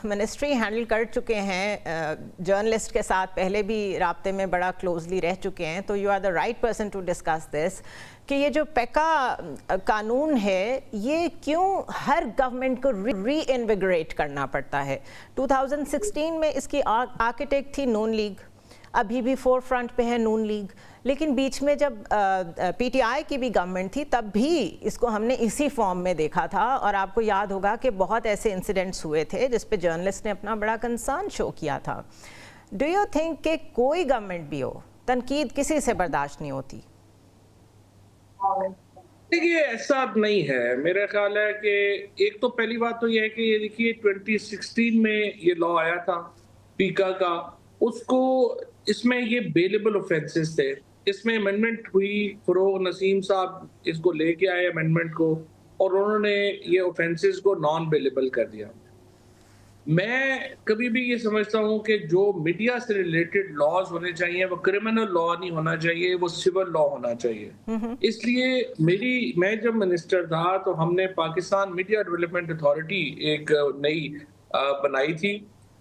मिनिस्ट्री हैंडल कर चुके हैं, जर्नलिस्ट के साथ पहले भी राब्ते में बड़ा क्लोजली रह चुके हैं, तो you are the right person to discuss this कि ये जो पेका कानून है, ये क्यों हर गवर्नमेंट को री इन्विगरेट करना पड़ता है? 2016 में इसकी आर्किटेक्ट थी नून लीग, अभी भी फोर फ्रंट पे है नून लीग, लेकिन बीच में जब पीटीआई की भी गवर्नमेंट थी तब भी इसको हमने इसी फॉर्म में देखा था। और आपको याद होगा कि बहुत ऐसे इंसिडेंट्स हुए थे जिस पे जर्नलिस्ट ने अपना बड़ा कंसर्न शो किया था। डू यू थिंक कि कोई गवर्नमेंट भी हो, तनकीद किसी से बर्दाश्त नहीं होती? देखिए, ऐसा नहीं है। मेरा ख्याल है कि एक तो पहली बात तो ये है कि ये देखिए 2016 में ये लॉ आया था पीका का, उसको इसमें ये बेलेबल ऑफेंसेस थे। इसमें अमेंडमेंट हुई, फरोग नसीम साहब इसको लेके आए अमेंडमेंट को, और उन्होंने ये ऑफेंसेस को नॉन बेलेबल कर दिया। मैं कभी भी ये समझता हूँ कि जो मीडिया से रिलेटेड लॉज होने चाहिए वो क्रिमिनल लॉ नहीं होना चाहिए, वो सिविल लॉ होना चाहिए। इसलिए मैं जब मिनिस्टर था तो हमने पाकिस्तान मीडिया डेवलपमेंट अथॉरिटी एक नई बनाई थी,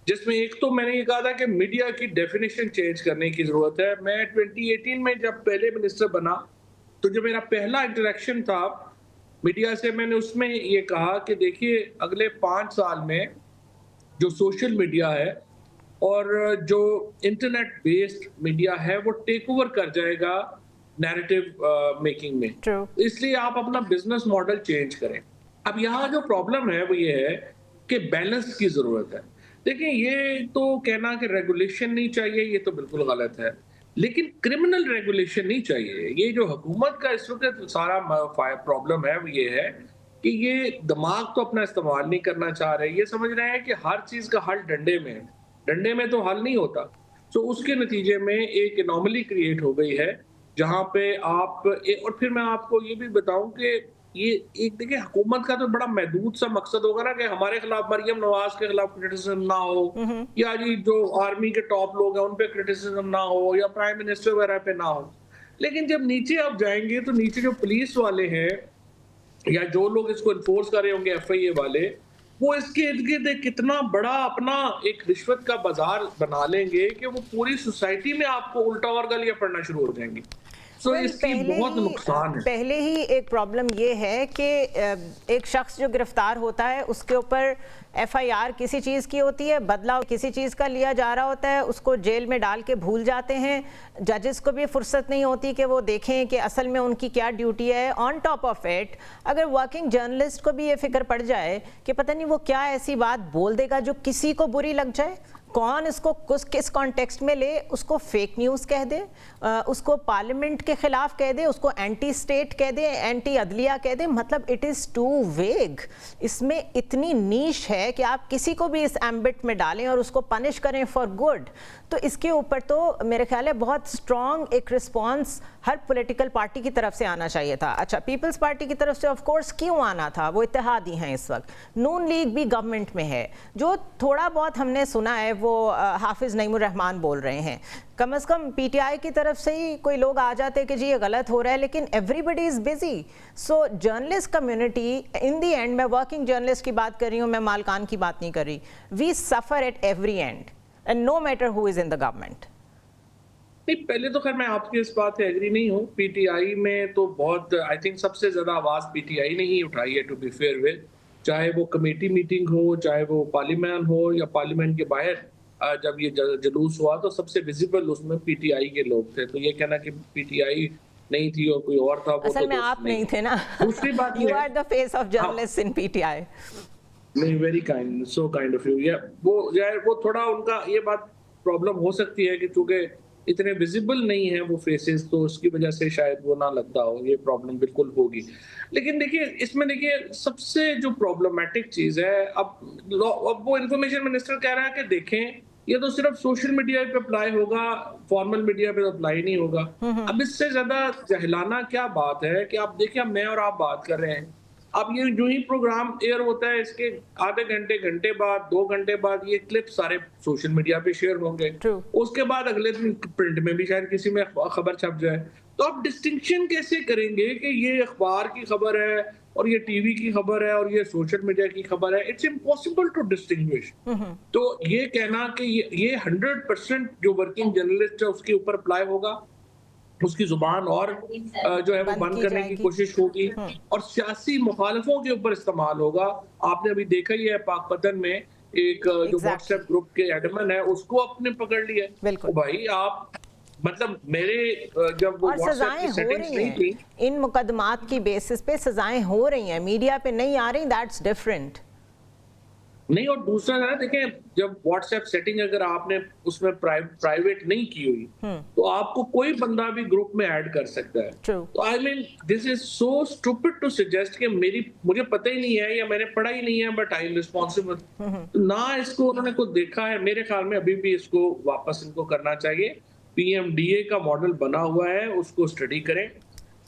जिसमें एक तो मैंने ये कहा था कि मीडिया की डेफिनेशन चेंज करने की जरूरत है। मैं 2018 में जब पहले मिनिस्टर बना तो जो मेरा पहला इंटरेक्शन था मीडिया से, मैंने उसमें ये कहा कि देखिए अगले 5 साल में जो सोशल मीडिया है और जो इंटरनेट बेस्ड मीडिया है वो टेक ओवर कर जाएगा नैरेटिव मेकिंग में। इसलिए आप अपना बिजनेस मॉडल चेंज करें। अब यहाँ जो प्रॉब्लम है वो ये है कि बैलेंस की जरूरत है। देखिए, ये तो कहना कि रेगुलेशन नहीं चाहिए, ये तो बिल्कुल गलत है, लेकिन क्रिमिनल रेगुलेशन नहीं चाहिए। ये जो हुकूमत का इस वक्त सारा प्रॉब्लम है वो ये है कि ये दिमाग तो अपना इस्तेमाल नहीं करना चाह रहे। ये समझ रहे हैं कि हर चीज का हल डंडे में है, डंडे में तो हल नहीं होता। तो उसके नतीजे में एक एनॉमली क्रिएट हो गई है جہاں پہ آپ اور پھر میں آپ کو یہ بھی بتاؤں کہ یہ ایک دیکھیں حکومت کا تو بڑا محدود سا مقصد ہوگا نا کہ ہمارے خلاف مریم نواز کے خلاف کرٹیسزم نہ ہو، یا جی جو آرمی کے ٹاپ لوگ ہیں ان پہ کرٹیسزم نہ ہو، یا پرائم منسٹر وغیرہ پہ نہ ہو. لیکن جب نیچے آپ جائیں گے تو نیچے جو پولیس والے ہیں یا جو لوگ اس کو انفورس کر رہے ہوں گے ایف آئی اے والے، وہ اس کے ارد گرد کتنا بڑا اپنا ایک رشوت کا بازار بنا لیں گے کہ وہ پوری سوسائٹی میں آپ کو الٹا اور گالیاں پڑنا شروع ہو جائیں گی. سو اس کی بہت نقصان ہے. پہلے ہی ایک پرابلم یہ ہے کہ ایک شخص جو گرفتار ہوتا ہے اس کے اوپر ایف آئی آر کسی چیز کی ہوتی ہے، بدلہ کسی چیز کا لیا جا رہا ہوتا ہے، اس کو جیل میں ڈال کے بھول جاتے ہیں. ججز کو بھی فرصت نہیں ہوتی کہ وہ دیکھیں کہ اصل میں ان کی کیا ڈیوٹی ہے. آن ٹاپ آف اٹ اگر ورکنگ جرنلسٹ کو بھی یہ فکر پڑ جائے کہ پتہ نہیں وہ کیا ایسی بات بول دے گا جو کسی کو بری لگ جائے، کون اس کو کس کانٹیکسٹ میں لے، اس کو فیک نیوز کہہ دے، اس کو پارلیمنٹ کے خلاف کہہ دے، اس کو اینٹی اسٹیٹ کہہ دے، اینٹی عدلیہ کہہ دے. مطلب اٹ از ٹو ویگ. اس میں اتنی نیش ہے کہ آپ کسی کو بھی اس ایمبٹ میں ڈالیں اور اس کو پنش کریں فار گڈ. تو اس کے اوپر تو میرے خیال ہے بہت اسٹرانگ ایک رسپانس ہر پولیٹیکل پارٹی کی طرف سے آنا چاہیے تھا. اچھا پیپلز پارٹی کی طرف سے آف کورس کیوں آنا تھا؟ وہ اتحادی ہیں اس وقت. نون لیگ بھی گورنمنٹ میں ہے. جو تھوڑا بہت ہم نے سنا ہے وہ حافظ نعیم الرحمان بول رہے ہیں. کم از کم پی ٹی آئی کی طرف سے ہی کوئی لوگ آ جاتے کہ جی یہ غلط ہو رہا ہے، لیکن everybody is busy. So journalist community in the end, میں ورکنگ جرنلسٹ کی بات کر رہی ہوں، میں مالکان کی بات نہیں کر رہی، we suffer at every end and no matter who is in the government. نہیں، پہلے تو خیر میں آپ کی اس بات سے ایگری نہیں ہوں. پی ٹی آئی میں تو بہت آئی تھنک سب سے زیادہ آواز پی ٹی آئی نے ہی اٹھائی ہے ٹو بی فیئر ود، چاہے وہ کمیٹی میٹنگ ہو، چاہے وہ پارلیمنٹ ہو، یا پارلیمنٹ کے باہر جب یہ جلوس ہوا تو سب سے ویزیبل اس میں پی ٹی آئی کے لوگ تھے. تو یہ کہنا کہ پی ٹی آئی نہیں تھی اور کوئی اور تھا، اصل میں آپ نہیں تھے نا. دوسری بات you are the face of journalist in P T I. نہیں، very kind, so kind of you. وہ تھوڑا ان کا یہ بات پرابلم ہو سکتی ہے کہ چونکہ اتنے ویزیبل نہیں ہیں وہ فیسز، تو اس کی وجہ سے شاید وہ نہ لگتا ہو. یہ پرابلم بالکل ہوگی. لیکن دیکھیے اس میں دیکھیے سب سے جو پرابلمٹک چیز ہے، اب وہ انفارمیشن منسٹر کہہ رہا ہے کہ دیکھیں یہ تو صرف سوشل میڈیا پہ اپلائی ہوگا، فارمل میڈیا پہ اپلائی نہیں ہوگا. اب اس سے زیادہ جہلانہ کیا بات ہے کہ آپ دیکھیں میں اور آپ بات کر رہے ہیں، اب یہ جو ہی پروگرام ایئر ہوتا ہے اس کے آدھے گھنٹے بعد 2 گھنٹے بعد یہ کلپ سارے سوشل میڈیا پہ شیئر ہوں گے. اس کے بعد اگلے دن پرنٹ میں بھی شاید کسی میں خبر چھپ جائے. تو آپ ڈسٹنکشن کیسے کریں گے کہ یہ اخبار کی خبر ہے اور یہ ٹی وی کی خبر ہے اور یہ سوشل میڈیا کی خبر ہے؟ It's impossible to distinguish. تو یہ کہنا کہ یہ 100% جو ورکنگ جرنلسٹ ہے اس کے اوپر اپلائی ہوگا، اس کی زبان اور جو ہے وہ بند کرنے کی کوشش ہوگی اور سیاسی مخالفوں کے اوپر استعمال ہوگا. آپ نے ابھی دیکھا ہی ہے پاک پتن میں ایک جو واٹس ایپ گروپ کے ایڈمن ہے اس کو آپ نے پکڑ لیا. بھائی آپ مطلب میرے جب وہ واٹس ایپ کی سیٹنگز نہیں تھی، ان مقدمات کی بیسس پہ سزائیں ہو رہی ہیں، میڈیا پہ نہیں آ رہی، دیٹس ڈیفرنٹ. نہیں، اور دوسرا ذرا دیکھیں جب واٹس ایپ سیٹنگ اگر آپ نے اس میں پرائیویٹ نہیں کی ہوئی تو آپ کو کوئی بندہ بھی گروپ میں ایڈ کر سکتا ہے. تو آئی مین دس از سو اسٹوپڈ ٹو سجیسٹ کہ مجھے پتہ ہی نہیں ہے یا میں نے پڑھا ہی نہیں ہے بٹ آئی ایم رسپانسبل. نہ اس کو انہوں نے کو دیکھا ہے. میرے خیال میں ابھی بھی اس کو واپس ان کو کرنا چاہیے. پی ایم ڈی اے کا ماڈل بنا ہوا ہے، اس کو اسٹڈی کریں،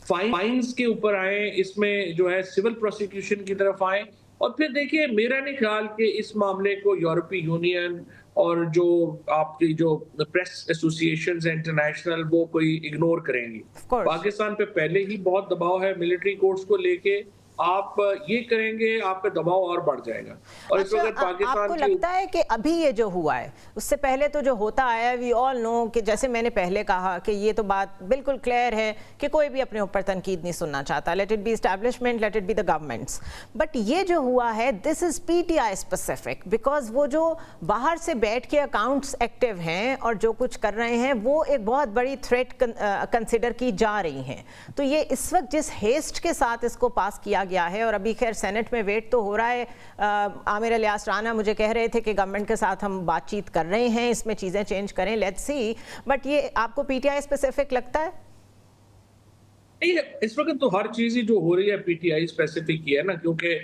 فائنز کے اوپر آئیں، اس میں جو ہے سول پروسیکیوشن کی طرف آئیں. اور پھر دیکھیے میرا نہیں خیال کہ اس معاملے کو یورپی یونین اور جو آپ کی جو پریس ایسوسی ایشنز انٹرنیشنل وہ کوئی اگنور کریں گی. پاکستان پہ پہلے ہی بہت دباؤ ہے ملٹری کورٹس کو لے کے. آپ یہ کریں گے آپ پہ دباؤ اور بڑھ جائے گا. اور اس وقت پاکستان آپ کو لگتا ہے کہ ابھی یہ جو ہوا ہے اس سے پہلے تو جو ہوتا آیا ہے، وی آل نو کہ جیسے میں نے پہلے کہا کہ یہ تو بات بالکل کلیئر ہے کہ کوئی بھی اپنے اوپر تنقید نہیں سننا چاہتا، let it be establishment, let it be the governments. But یہ جو ہوا ہے this is P T I specific, because وہ جو باہر سے بیٹھ کے اکاؤنٹس ایکٹیو ہیں اور جو کچھ کر رہے ہیں وہ ایک بہت بڑی تھریٹ کنسیڈر کی جا رہی ہیں. تو یہ اس وقت جس ہیسٹ کے ساتھ اس کو پاس کیا گیا ہے، اور ابھی خیر سینٹ میں ویٹ تو ہو رہا ہے. عامر الیاس رانا مجھے کہہ رہے تھے کہ گورنمنٹ کے ساتھ ہم بات چیت کر رہے ہیں، اس میں چیزیں چینج کریں، لیٹس سی. بٹ یہ آپ کو پی ٹی آئی اسپیسیفک لگتا ہے؟ اس وقت تو ہر چیز ہی جو ہو رہی ہے پی ٹی آئی اسپیسیفک ہی ہے نا، کیونکہ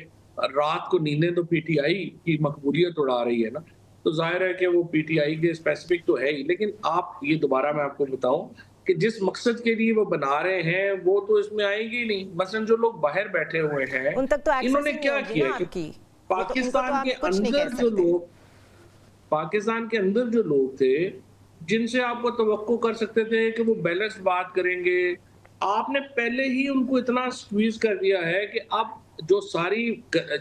رات کو نیندیں تو پی ٹی آئی کی مقبولیت اڑا رہی ہے نا. تو ظاہر ہے کہ وہ پی ٹی آئی کے اسپیسیفک تو ہے ہی. لیکن آپ یہ دوبارہ میں آپ کو بتاؤں کہ کہ جس مقصد کے لیے وہ بنا رہے ہیں وہ تو اس میں آئیں گی نہیں. مثلا جو لوگ باہر بیٹھے ہوئے ہیں ان تک تو انہوں نے کیا کیا کہ پاکستان کے اندر جو لوگ تھے جن سے آپ کو توقع کر سکتے تھے کہ وہ بیلنس بات کریں گے, آپ نے پہلے ہی ان کو اتنا سکویز کر دیا ہے کہ اب جو ساری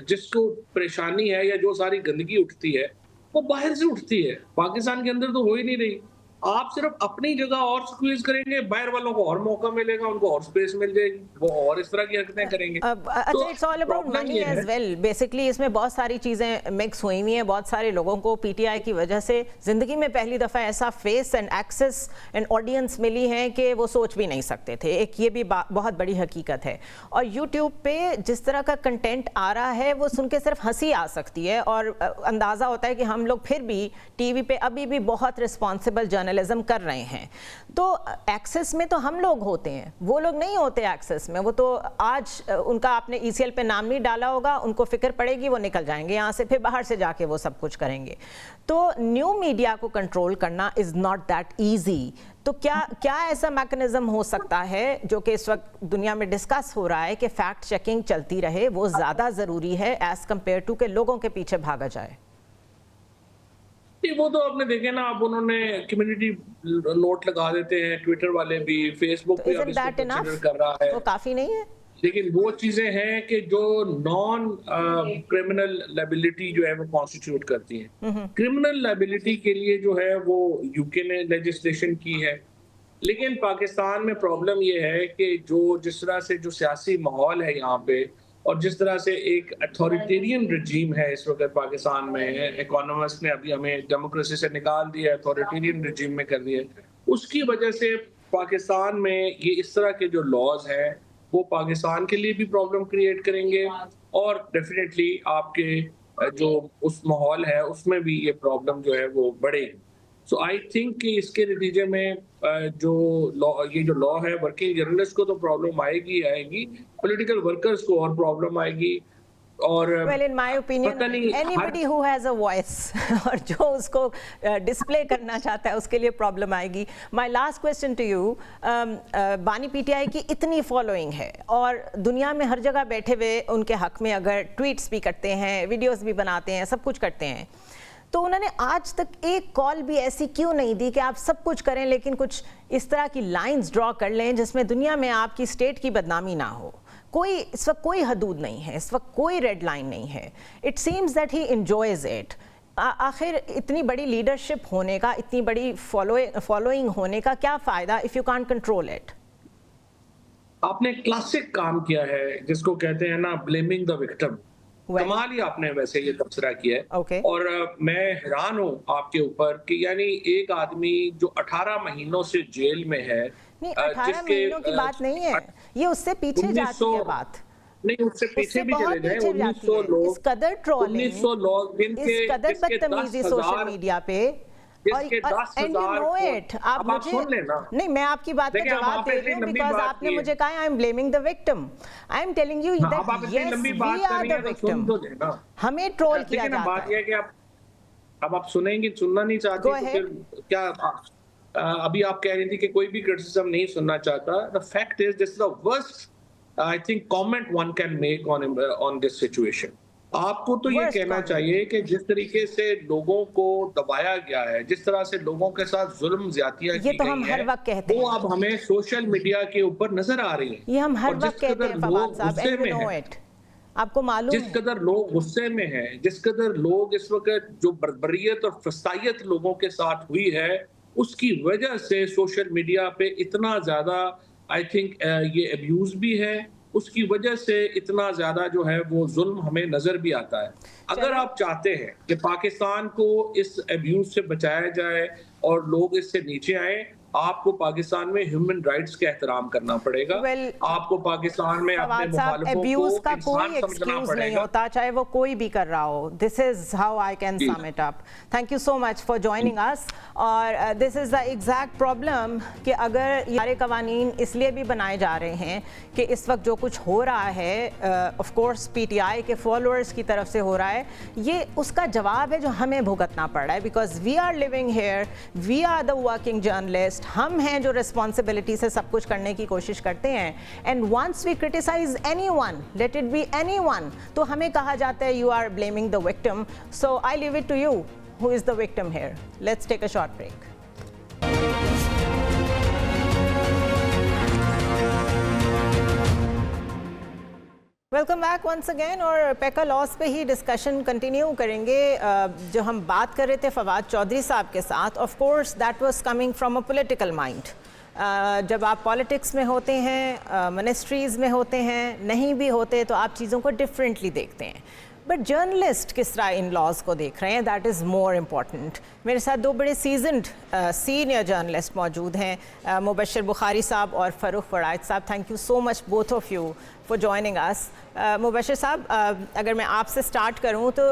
جس کو پریشانی ہے یا جو ساری گندگی اٹھتی ہے وہ باہر سے اٹھتی ہے, پاکستان کے اندر تو ہو ہی نہیں رہی. آپ صرف اپنی جگہ اور سکویز کریں گے, باہر والوں کو اور موقع ملے گا, ان کو اور سپیس مل جائے گی, وہ اور اس طرح کی حرکتیں کریں گے. اچھا, it's all about money as well. Basically اس میں بہت ساری چیزیں مکس ہوئی ہوئی ہیں. بہت سارے لوگوں کو پی ٹی آئی کی وجہ سے زندگی میں پہلی دفعہ ایسا face and access and audience ملی ہے کہ وہ سوچ بھی نہیں سکتے تھے. ایک یہ بھی بہت بڑی حقیقت ہے. اور یوٹیوب پہ جس طرح کا کنٹینٹ آ رہا ہے وہ سن کے صرف ہنسی آ سکتی ہے, اور اندازہ ہوتا ہے کہ ہم لوگ پھر بھی ٹی وی پہ ابھی بھی بہت رسپانسبل جرنلزم کر رہے ہیں. تو ایکسس میں تو ہم لوگ ہوتے ہیں, وہ لوگ نہیں ہوتے ایکسس میں. وہ تو آج ان کا آپ نے ای سی ایل پہ نام نہیں ڈالا ہوگا, ان کو فکر پڑے گی, وہ نکل جائیں گے یہاں سے, پھر باہر سے جا کے وہ سب کچھ کریں گے. تو نیو میڈیا کو کنٹرول کرنا از ناٹ دیٹ ایزی. تو کیا ایسا میکنزم ہو سکتا ہے جو کہ اس وقت دنیا میں ڈسکس ہو رہا ہے کہ فیکٹ چیکنگ چلتی رہے, وہ زیادہ ضروری ہے ایز کمپیئر ٹو کہ لوگوں کے پیچھے بھاگا جائے؟ وہ تو آپ نے دیکھے نا, اب انہوں نے کمیونٹی نوٹ لگا دیتے ہیں, ٹویٹر والے بھی, فیس بک بھی اب اس کو کنسیڈر کر رہا ہے. وہ کافی نہیں ہے, لیکن وہ چیزیں ہیں کہ جو نان کرمنل لائبلٹی جو ہے وہ کانسٹیٹیوٹ کرتی ہیں. کرمنل لائبلٹی کے لیے جو ہے وہ یو کے نے لیجسلیشن کی ہے, لیکن پاکستان میں پرابلم یہ ہے کہ جس طرح سے جو سیاسی ماحول ہے یہاں پہ, اور جس طرح سے ایک اتھارٹیرین رجیم ہے اس وقت پاکستان میں, اکانومسٹ نے ابھی ہمیں ڈیموکریسی سے نکال دیا, اتھارٹیرین رجیم میں کر دیا, اس کی وجہ سے پاکستان میں یہ اس طرح کے جو لاز ہیں وہ پاکستان کے لیے بھی پرابلم کریٹ کریں گے, اور ڈیفینیٹلی آپ کے جو اس ماحول ہے اس میں بھی یہ پرابلم جو ہے وہ بڑھے گی. سو آئی تھنک کہ اس کے نتیجے میں یہ جو لا ہے, ورکنگ جرنلسٹ کو تو پرابلم آئے گی, پولیٹیکل ورکرز کو اور پرابلم آئے گی. اور well in my opinion anybody who has a voice اور جو اس کو ڈسپلے کرنا چاہتا ہے اس کے لیے پرابلم آئے گی. my last question to you, بانی پی ٹی آئی کی اتنی فالوئنگ ہے اور دنیا میں ہر جگہ بیٹھے ہوئے ان کے حق میں اگر ٹویٹس بھی کرتے ہیں, ویڈیوز بھی بناتے ہیں, سب کچھ کرتے ہیں, تو انہوں نے آج تک ایک کال بھی ایسی کیوں نہیں دی کہ آپ سب کچھ کریں لیکن کچھ اس طرح کی لائنز ڈرا کر لیں جس میں دنیا میں آپ کی اسٹیٹ کی بدنامی نہ ہو؟ اس وقت کوئی حدود نہیں ہے, اس وقت کوئی ریڈ لائن نہیں ہے. It seems that he enjoys it. آخر اتنی بڑی لیڈرشپ ہونے کا, اتنی بڑی فالوئنگ ہونے کا کیا فائدہ if you can't control it? آپ نے کلاسک کام کیا ہے جس کو کہتے ہیں نا بلیمنگ دا وکٹم. کمال ہی آپ نے ویسے یہ تبصرہ کیا ہے, اور میں حیران ہوں آپ کے اوپر کہ یعنی ایک آدمی جو 18 مہینوں سے جیل میں ہے, نہیں 18 مہینوں کی بات نہیں ہے, یہ اس سے پیچھے جاتی ہے بات. نہیں, اس سے پیچھے بھی چلے جائیں, 1900 لوگ, اس قدر ٹرولنگ, 1900 لوگ, اس قدر بدتمیزی سوشل میڈیا پہ, and you know it. آپ مجھے نہیں, میں آپ کی بات کا جواب دے رہی ہوں because آپ نے مجھے کہا I'm blaming the victim. I'm telling you that yes we are the victim. ہمیں ٹرول کیا جاتا ہے. اب آپ سنیں گے, سننا نہیں چاہتے تو کیا, ابھی آپ کہہ رہی تھی کہ کوئی بھی کرٹیسزم نہیں سننا چاہتا. The fact is this is the worst I think comment one can make on this situation. آپ کو تو یہ کہنا چاہیے کہ جس طریقے سے لوگوں کو دبایا گیا ہے, جس طرح سے لوگوں کے ساتھ ظلم زیادتیاں کی گئی ہیں, وہ اب ہمیں سوشل میڈیا کے اوپر نظر آ رہی ہیں. یہ ہم ہر وقت کہتے ہیں فواد صاحب, and you know it. آپ کو معلوم ہے جس قدر لوگ غصے میں ہیں, جس قدر لوگ اس وقت جو بربریت اور فسادیت لوگوں کے ساتھ ہوئی ہے, اس کی وجہ سے سوشل میڈیا پہ اتنا زیادہ آئی تھنک یہ ابیوز بھی ہے, اس کی وجہ سے اتنا زیادہ جو ہے وہ ظلم ہمیں نظر بھی آتا ہے. اگر آپ چاہتے ہیں کہ پاکستان کو اس ابیوز سے بچایا جائے اور لوگ اس سے نیچے آئیں, آپ کو پاکستان میں ہیومن رائٹس کا احترام کرنا پڑے گا. آپ کو پاکستان میں اپنے مخالفوں کو انسان سمجھنا پڑے گا, ہوتا چاہے وہ کوئی بھی کر رہا ہو. This is how I can sum it up. Thank you so much for joining us. اور this is the exact problem کہ اگر یہ سارے قوانین اس لیے بھی بنائے جا رہے ہیں کہ اس وقت جو کچھ ہو رہا ہے of course پی ٹی آئی کے فالوورز کی طرف سے ہو رہا ہے, یہ اس کا جواب ہے جو ہمیں بھگتنا پڑ رہا ہے, because we are living here, we are the working journalists, journalist हम हैं जो रिस्पॉन्सिबिलिटी से सब कुछ करने की कोशिश करते हैं, and once we criticize anyone, let it be anyone, तो हमें कहा जाता है you are blaming the victim. So I leave it to you, who is the victim here? Let's take a short break. Welcome back once again. और PECA loss पे ही discussion continue करेंगे. जो हम बात कर रहे थे फवाद चौधरी साहब के साथ, of course that was coming from a political mind. जब आप पॉलिटिक्स में होते हैं, मिनिस्ट्रीज़ में होते हैं, नहीं भी होते तो आप चीज़ों को डिफरेंटली देखते हैं. बट जर्नलिस्ट किस तरह इन लॉज को देख रहे हैं, दैट इज़ मोर इम्पॉर्टेंट. मेरे साथ दो बड़े सीजनड सीनियर जर्नलिस्ट मौजूद हैं, मुबशर बुखारी साहब और फ़रूख वराइद साहब. Thank you so much both of you for joining us. Mubashir साहब, अगर मैं आपसे स्टार्ट करूं तो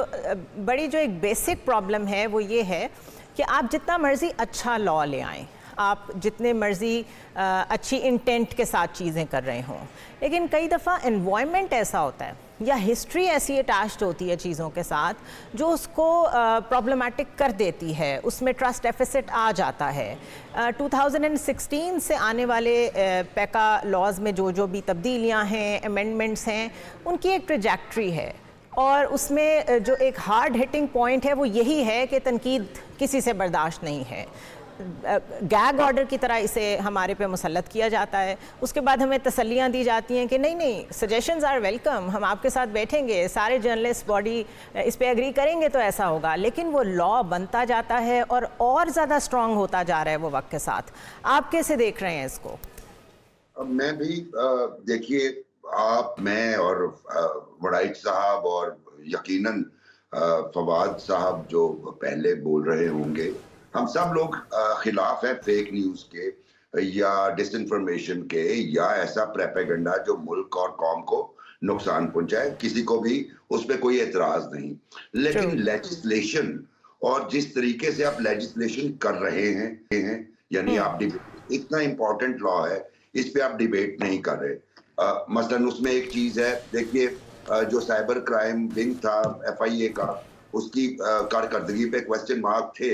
बड़ी जो एक बेसिक प्रॉब्लम है वो ये है कि आप जितना मर्ज़ी अच्छा लॉ ले आएँ, आप जितने मर्ज़ी अच्छी इंटेंट के साथ चीज़ें कर रहे हों, लेकिन कई दफ़ा एनवायरनमेंट ऐसा होता है या हिस्ट्री ऐसी अटैच्ड होती है चीज़ों के साथ जो उसको प्रॉब्लमेटिक कर देती है, उसमें ट्रस्ट डेफिसिट आ जाता है. 2016 से आने वाले पेका लॉज में जो भी तब्दीलियां हैं, अमेंडमेंट्स हैं, उनकी एक ट्रैजेक्टरी है, और उसमें जो एक हार्ड हिटिंग पॉइंट है वो यही है कि तनकीद किसी से बर्दाश्त नहीं है. गैग ऑर्डर की तरह इसे हमारे पे मुसल्लत किया जाता है. उसके बाद हमें तसल्लियाँ दी जाती हैं कि नहीं सजेशंस आर वेलकम, हम आपके साथ बैठेंगे, सारे जर्नलिस्ट बॉडी इस पे एग्री करेंगे तो ऐसा होगा. लेकिन वो लॉ बनता जाता है और ज़्यादा स्ट्रॉन्ग होता जा रहा है वो वक्त के साथ. आप कैसे देख रहे हैं इसको? मैं भी देखिए, आप, मैं और वड़ाइद साहब और यकीनन फवाद साहब जो पहले बोल रहे होंगे, हम सब लोग खिलाफ हैं फेक न्यूज के या डिसइंफॉर्मेशन के या ऐसा प्रोपेगेंडा जो मुल्क और कौम को नुकसान पहुंचाए. किसी को भी उस पर कोई एतराज नहीं. लेकिन लेजिस्लेशन और जिस तरीके से आप लेजिस्लेशन कर रहे हैं यानी आप इतना इंपॉर्टेंट लॉ है, इस पे आप डिबेट नहीं कर रहे. मसलन उसमें एक चीज है, देखिए जो साइबर क्राइम विंग था FIA का, उसकी कारकर्दगी पे क्वेश्चन मार्क थे.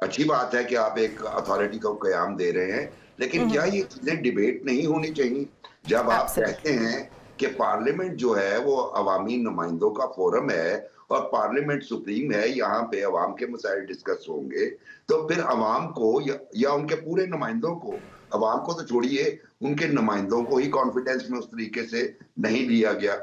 अच्छी बात है कि आप एक अथॉरिटी को क़याम दे रहे हैं, लेकिन क्या ये चीजें डिबेट नहीं होनी चाहिए? जब आप कहते हैं कि पार्लियामेंट जो है वो अवामी नुमाइंदों का फोरम है और पार्लियामेंट सुप्रीम है, यहाँ पे अवाम के मसाइल डिस्कस होंगे, तो फिर अवाम को या उनके पूरे नुमाइंदों को, अवाम को तो छोड़िए, उनके नुमाइंदों को ही कॉन्फिडेंस में उस तरीके से नहीं लिया गया.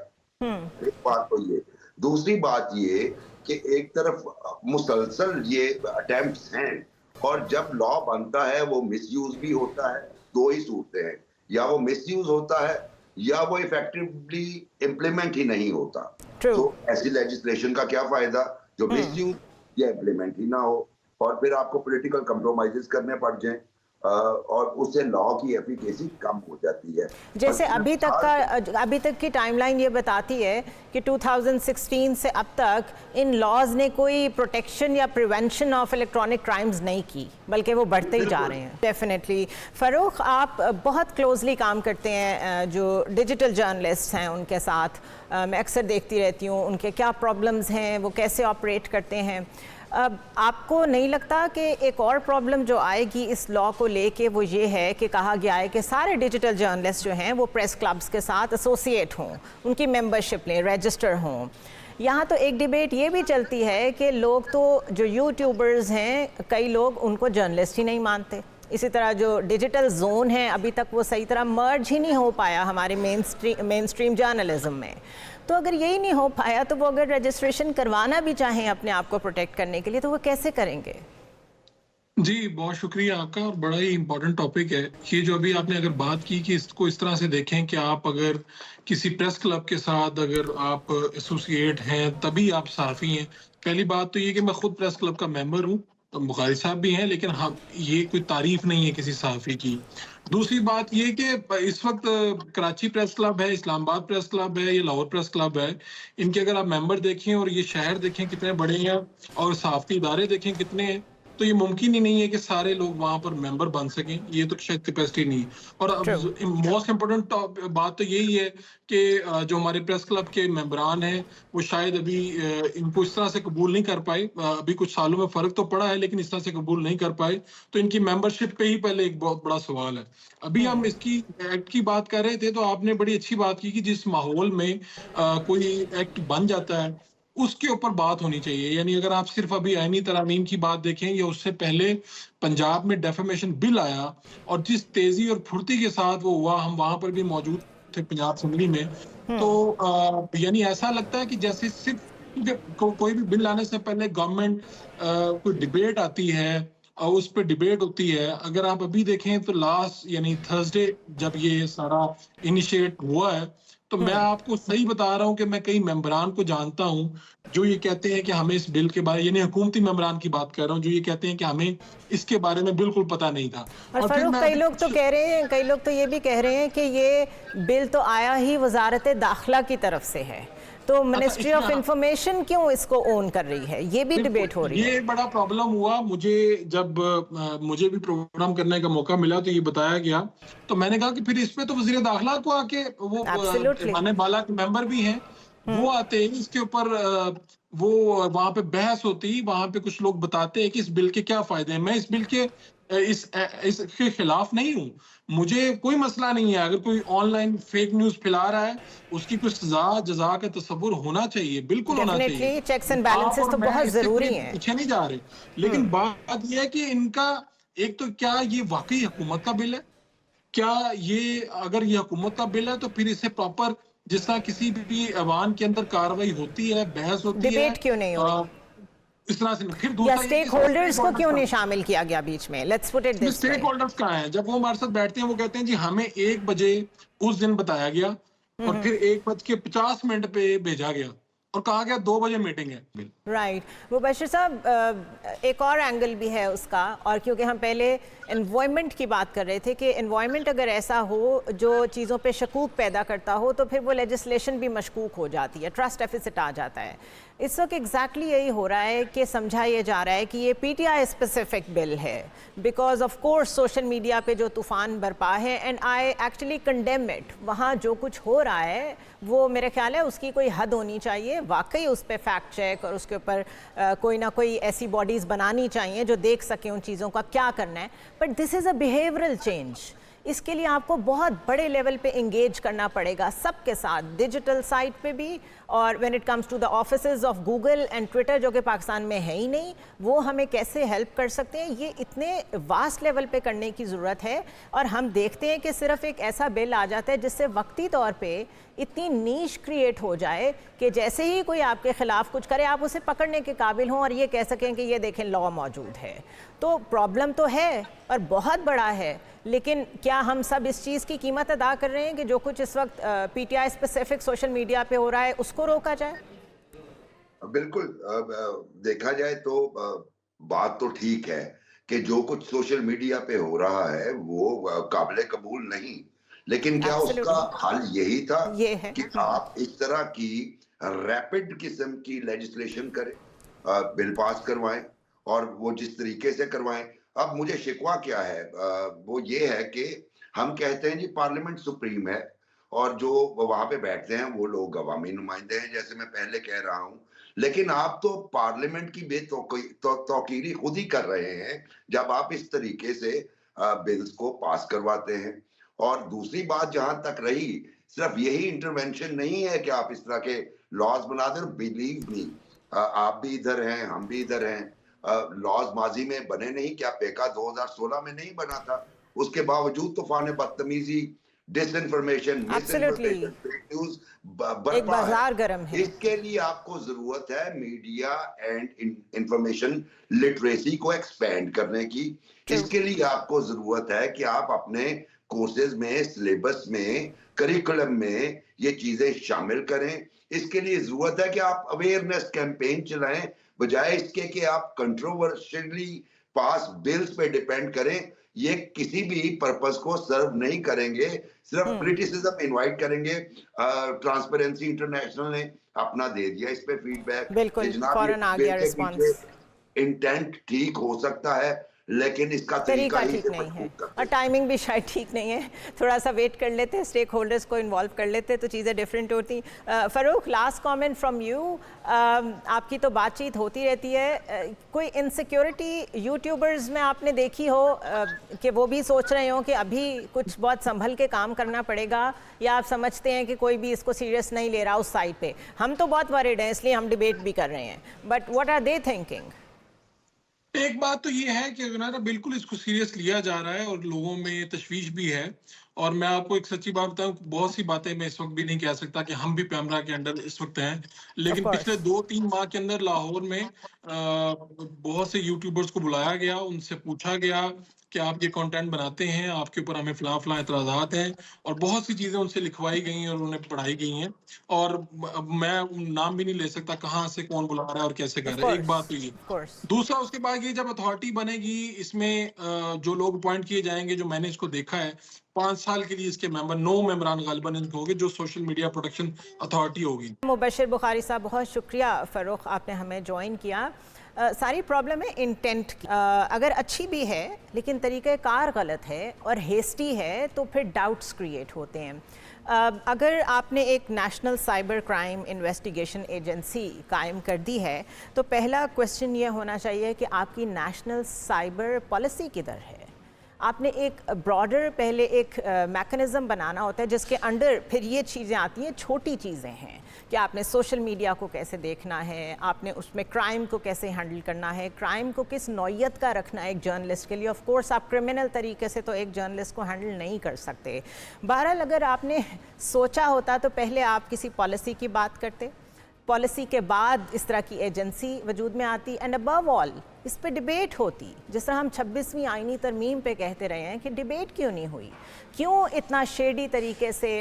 एक बात तो ये. दूसरी बात ये कि एक तरफ मुसलसल ये अटेम्प्ट्स हैं, और जब लॉ बनता है वो मिसयूज भी होता है. दो ही सूरतें हैं, या वो मिसयूज होता है या वो इफेक्टिवली इम्प्लीमेंट ही नहीं होता. तो ऐसी लेजिस्लेशन का क्या फायदा जो मिसयूज या इम्प्लीमेंट ही ना हो, और फिर आपको पॉलिटिकल कंप्रोमाइजेस करने पड़ जाएं, और उससे लॉ की एफिकेसी कम हो जाती है. जैसे अभी तक की टाइमलाइन ये बताती है कि 2016 से अब तक इन लॉज ने कोई प्रोटेक्शन या प्रिवेंशन ऑफ इलेक्ट्रॉनिक क्राइम्स नहीं की, बल्कि वो बढ़ते ही जा रहे हैं. डेफिनेटली. फ़रूख, आप बहुत क्लोजली काम करते हैं जो डिजिटल जर्नलिस्ट हैं उनके साथ. मैं अक्सर देखती रहती हूँ उनके क्या प्रॉब्लम्स हैं, वो कैसे ऑपरेट करते हैं. अब आपको नहीं लगता कि एक और प्रॉब्लम जो आएगी इस लॉ को लेके वो ये है कि कहा गया है कि सारे डिजिटल जर्नलिस्ट जो हैं वो प्रेस क्लब्स के साथ एसोसिएट हों, उनकी मेंबरशिप लें, रजिस्टर हों. यहाँ तो एक डिबेट ये भी चलती है कि लोग तो जो यूट्यूबर्स हैं, कई लोग उनको जर्नलिस्ट ही नहीं मानते. इसी तरह जो डिजिटल जोन है अभी तक वो सही तरह मर्ज ही नहीं हो पाया हमारे मेन स्ट्रीम जर्नलिज्म में. तो अगर यही नहीं हो पाया तो वो अगर रजिस्ट्रेशन करवाना भी चाहें अपने आप को प्रोटेक्ट करने के लिए तो वो कैसे करेंगे? जी, बहुत शुक्रिया आपका, और बड़ा ही इम्पोर्टेंट टॉपिक है ये जो अभी आपने अगर बात की कि इसको इस तरह से देखें कि आप अगर किसी प्रेस क्लब के साथ अगर आप एसोसिएट हैं तभी आप सहाफ़ी हैं. पहली बात तो ये कि मैं खुद प्रेस क्लब का मेंबर हूँ, बुखारी साहब भी हैं, लेकिन हाँ ये कोई तारीफ नहीं है किसी सहाफ़ी की. दूसरी बात ये कि इस वक्त कराची प्रेस क्लब है, इस्लामाबाद प्रेस क्लब है, ये लाहौर प्रेस क्लब है, इनके अगर आप मेंबर देखें और ये शहर देखें कितने बड़े हैं और सहाफ़ती इदारे देखें कितने हैं, تو یہ ممکن ہی نہیں ہے کہ سارے لوگ وہاں پر ممبر بن سکیں, یہ تو شاید کیپیسٹی نہیں ہے. اور موسٹ امپورٹنٹ بات تو یہی ہے کہ جو ہمارے پریس کلب کے ممبران ہیں وہ شاید ابھی ان کو اس طرح سے قبول نہیں کر پائے, ابھی کچھ سالوں میں فرق تو پڑا ہے لیکن اس طرح سے قبول نہیں کر پائے, تو ان کی ممبرشپ پہ ہی پہلے ایک بہت بڑا سوال ہے. ابھی ہم اس کی ایکٹ کی بات کر رہے تھے تو آپ نے بڑی اچھی بات کی کہ جس ماحول میں کوئی ایکٹ بن جاتا ہے اس کے اوپر بات ہونی چاہیے. یعنی اگر آپ صرف ابھی آئینی ترامیم کی بات دیکھیں یا اس سے پہلے پنجاب میں ڈیفیمیشن بل آیا اور جس تیزی اور پھرتی کے ساتھ وہ ہوا, ہم وہاں پر بھی موجود تھے پنجاب اسمبلی میں, تو یعنی ایسا لگتا ہے کہ جیسے صرف کوئی بھی بل آنے سے پہلے گورنمنٹ کوئی ڈبیٹ آتی ہے اور اس پہ ڈبیٹ ہوتی ہے. اگر آپ ابھی دیکھیں تو لاسٹ یعنی تھرسڈے جب یہ سارا انیشیٹ ہوا ہے تو میں آپ کو صحیح بتا رہا ہوں کہ میں کئی ممبران کو جانتا ہوں جو یہ کہتے ہیں کہ ہمیں اس بل کے بارے, یعنی حکومتی ممبران کی بات کر رہا ہوں, جو یہ کہتے ہیں کہ ہمیں اس کے بارے میں بالکل پتہ نہیں تھا. اور فاروق کئی لوگ تو کہہ رہے ہیں, کئی لوگ تو یہ بھی کہہ رہے ہیں کہ یہ بل تو آیا ہی وزارت داخلہ کی طرف سے ہے, تو منسٹری آف انفارمیشن کیوں اس کو اون کر رہی ہے, یہ بھی ڈیبیٹ ہو رہی ہے. یہ بڑا پرابلم ہوا مجھے جب مجھے بھی پروگرام کرنے کا موقع ملا تو یہ بتایا گیا, تو میں نے کہا کہ پھر اس میں تو وزیر داخلہ کو آ کے وہ مانے بالا کے ممبر بھی ہیں وہ آتے ہیں اس کے اوپر, وہ وہاں پہ بحث ہوتی, وہاں پہ کچھ لوگ بتاتے ہیں کہ اس بل کے کیا فائدے ہیں. میں اس بل کے اس کے خلاف نہیں ہوں, مجھے کوئی مسئلہ نہیں ہے اگر کوئی آن لائن فیک نیوز پھیلا رہا ہے اس کی کوئی سزا جزا کا تصور ہونا چاہیے, بالکل ہونا چاہیے. چیکس اینڈ بیلنسز تو بہت ضروری ہیں, پیچھے نہیں جا رہے, لیکن بات یہ ہے کہ ان کا ایک تو کیا یہ واقعی حکومت کا بل ہے, کیا یہ اگر یہ حکومت کا بل ہے تو پھر اسے پراپر جس طرح کسی بھی ایوان کے اندر کاروائی ہوتی ہے, بحث ہوتی ہے, ڈیبیٹ کیوں نہیں ہوتی اس طرح سے. پھر یا اسٹیک ہولڈرز کو کیوں نہیں شامل کیا گیا بیچ میں, let's put it this way. Stake holders کہاں ہیں؟ جب وہ ہمارے ساتھ بیٹھتے ہیں وہ کہتے ہیں جی ہمیں 1 بجے اس دن بتایا گیا اور پھر 1:50 پہ بھیجا گیا اور کہا گیا 2 بجے میٹنگ ہے. رائٹ. مبشر صاحب ایک اور اینگل بھی ہے اس کا, اور کیونکہ ہم پہلے انوائرمنٹ کی بات کر رہے تھے کہ انوائرمنٹ اگر ایسا ہو جو چیزوں پہ شکوک پیدا کرتا ہو تو پھر وہ لیجسلیشن بھی مشکوک ہو جاتی ہے, ٹرسٹ ڈیفیسٹ آ جاتا ہے. اس وقت ایگزیکٹلی یہی ہو رہا ہے کہ سمجھا یہ جا رہا ہے کہ یہ پی ٹی آئی اسپیسیفک بل ہے because of course social media پہ جو طوفان برپا ہے, and I actually condemn it. وہاں جو کچھ ہو رہا ہے وہ میرے خیال ہے اس کی کوئی حد ہونی چاہیے, واقعی اس پہ فیکٹ چیک اور اس کے اوپر کوئی نہ کوئی ایسی باڈیز بنانی چاہیے جو دیکھ سکیں ان چیزوں کا کیا کرنا ہے. But this is a behavioural change, اس کے لیے آپ کو بہت بڑے لیول پہ انگیج کرنا پڑے گا سب کے ساتھ, ڈیجیٹل سائٹ پہ بھی, اور when it comes to the offices of Google and Twitter جو کہ پاکستان میں ہے ہی نہیں, وہ ہمیں کیسے ہیلپ کر سکتے ہیں. یہ اتنے واسٹ لیول پہ کرنے کی ضرورت ہے, اور ہم دیکھتے ہیں کہ صرف ایک ایسا بل آ جاتا ہے جس سے وقتی طور پہ اتنی نیش کریٹ ہو جائے کہ جیسے ہی کوئی آپ کے خلاف کچھ کرے آپ اسے پکڑنے کے قابل ہوں اور یہ کہہ سکیں کہ یہ دیکھیں لا موجود ہے. تو پرابلم تو ہے اور بہت بڑا ہے, لیکن کیا ہم سب اس چیز کی قیمت ادا کر رہے ہیں کہ جو کچھ اس وقت پی T I specific social media پہ ہو رہا ہے اس کو روکا جائے؟ بالکل دیکھا جائے تو بات تو ٹھیک ہے کہ جو کچھ سوشل میڈیا پہ ہو رہا ہے وہ قابل قبول نہیں, لیکن کیا اس کا حل یہی تھا کہ آپ اس طرح کی ریپڈ قسم کی لیجسلیشن کریں, بل پاس کروائیں اور وہ جس طریقے سے کروائیں. اب مجھے شکوہ کیا ہے, وہ یہ ہے کہ ہم کہتے ہیں جی پارلیمنٹ سپریم ہے اور جو وہاں پہ بیٹھتے ہیں وہ لوگ عوامی نمائندے ہیں, جیسے میں پہلے کہہ رہا ہوں, لیکن آپ تو پارلیمنٹ کی بے توقیری خود ہی کر رہے ہیں جب آپ اس طریقے سے بلز کو پاس کرواتے ہیں. اور دوسری بات جہاں تک رہی, صرف یہی انٹرونشن نہیں ہے کہ آپ اس طرح کے لاز بنا دیں. بلیو می, آپ بھی ادھر ہیں ہم بھی ادھر ہیں, لاز ماضی میں بنے نہیں, کیا پیکا 2016 میں نہیں بنا تھا, اس کے باوجود طوفان بدتمیزی, ڈس انفارمیشن, فیک نیوز برپا ہے. اس کے لیے آپ کو ضرورت ہے میڈیا اینڈ انفارمیشن لٹریسی کو ایکسپینڈ کرنے کی. اس کے لیے آپ کو ضرورت ہے کہ آپ اپنے کورسز میں, سلیبس میں, کریکولم میں یہ چیزیں شامل کریں. اس کے لیے ضرورت ہے کہ آپ اویئرنیس کیمپین چلائیں, بجائے اس کے کہ آپ کنٹروورشلی پاس بلز پہ ڈیپینڈ کریں. یہ کسی بھی پرپس کو سرو نہیں کریں گے, صرف کریٹیسزم انوائٹ کریں گے. ٹرانسپیرنسی انٹرنیشنل نے اپنا دے دیا اس پہ فیڈ بیک. بالکل فوراً آ گیا رسپانس. इंटेंट ठीक हो सकता है, लेकिन इसका तरीका ही ठीक नहीं है और टाइमिंग भी शायद ठीक नहीं है। थोड़ा सा वेट कर लेते, स्टेक होल्डर्स को इन्वॉल्व कर लेते तो चीज़ें डिफरेंट होती। Farooq, last comment from you. आपकी तो बातचीत होती रहती है, कोई इनसिक्योरिटी यूट्यूबर्स में आपने देखी हो कि वो भी सोच रहे हो कि अभी कुछ बहुत संभल के काम करना पड़ेगा, या आप समझते हैं कि कोई भी इसको सीरियस नहीं ले रहा उस साइड पे? हम तो बहुत वरीड हैं, इसलिए हम डिबेट भी कर रहे हैं, but what are they thinking? एक बात तो ये है कि जुनैरा बिल्कुल इसको सीरियस लिया जा रहा है और लोगों में तशवीश भी है। और मैं आपको एक सच्ची बात बताऊं, बहुत सी बातें मैं इस वक्त भी नहीं कह सकता कि हम भी पैमरा के अंडर इस वक्त हैं, लेकिन पिछले 2-3 माह के अंदर लाहौर में बहुत से यूट्यूबर्स को बुलाया गया, उनसे पूछा गया कि आप ये कंटेंट बनाते हैं, आपके ऊपर हमें फलां एतराज़ात हैं, और बहुत सी चीज़ें उनसे लिखवाई गई और उन्हें पढ़ाई गई हैं। और मैं नाम भी नहीं ले सकता कहाँ से कौन बुला रहा है और कैसे कर रहा है। एक बात तो ये। दूसरा, उसके बाद ये जब अथॉरिटी बनेगी, इसमें जो लोग अपॉइंट किए जाएंगे, जो मैंने इसको देखा है, 5 साल के लिए इसके मेंबर 9 मेंबरान गालिबन इनके होंगे, जो सोशल मीडिया प्रोटेक्शन अथॉरिटी होगी। मुबशिर बुखारी साहब, बहुत शुक्रिया फ़ारूक, आपने हमें ज्वाइन किया। सारी प्रॉब्लम है इंटेंट की। अगर अच्छी भी है लेकिन तरीक़ेकार गलत है और हेस्टी है तो फिर डाउट्स क्रिएट होते हैं। अगर आपने एक national cyber crime investigation agency कायम कर दी है तो पहला क्वेश्चन ये होना चाहिए कि आपकी नेशनल साइबर पॉलिसी किधर है। आपने एक ब्रॉडर पहले एक मैकेनिज़्म बनाना होता है जिसके अंडर फिर ये चीज़ें आती हैं। छोटी चीज़ें हैं कि आपने सोशल मीडिया को कैसे देखना है, आपने उसमें क्राइम को कैसे हैंडल करना है, क्राइम को किस नौइयत का रखना है एक जर्नलिस्ट के लिए। ऑफ कोर्स आप क्रिमिनल तरीके से तो एक जर्नलिस्ट को हैंडल नहीं कर सकते। बहरहाल अगर आपने सोचा होता तो पहले आप किसी पॉलिसी की बात करते, पॉलिसी के बाद इस तरह की एजेंसी वजूद में आती, एंड अबव ऑल इस पे डिबेट होती। जिस तरह हम 26वीं आईनी तरमीम पे कहते रहे हैं कि डिबेट क्यों नहीं हुई, क्यों इतना शेडी तरीके से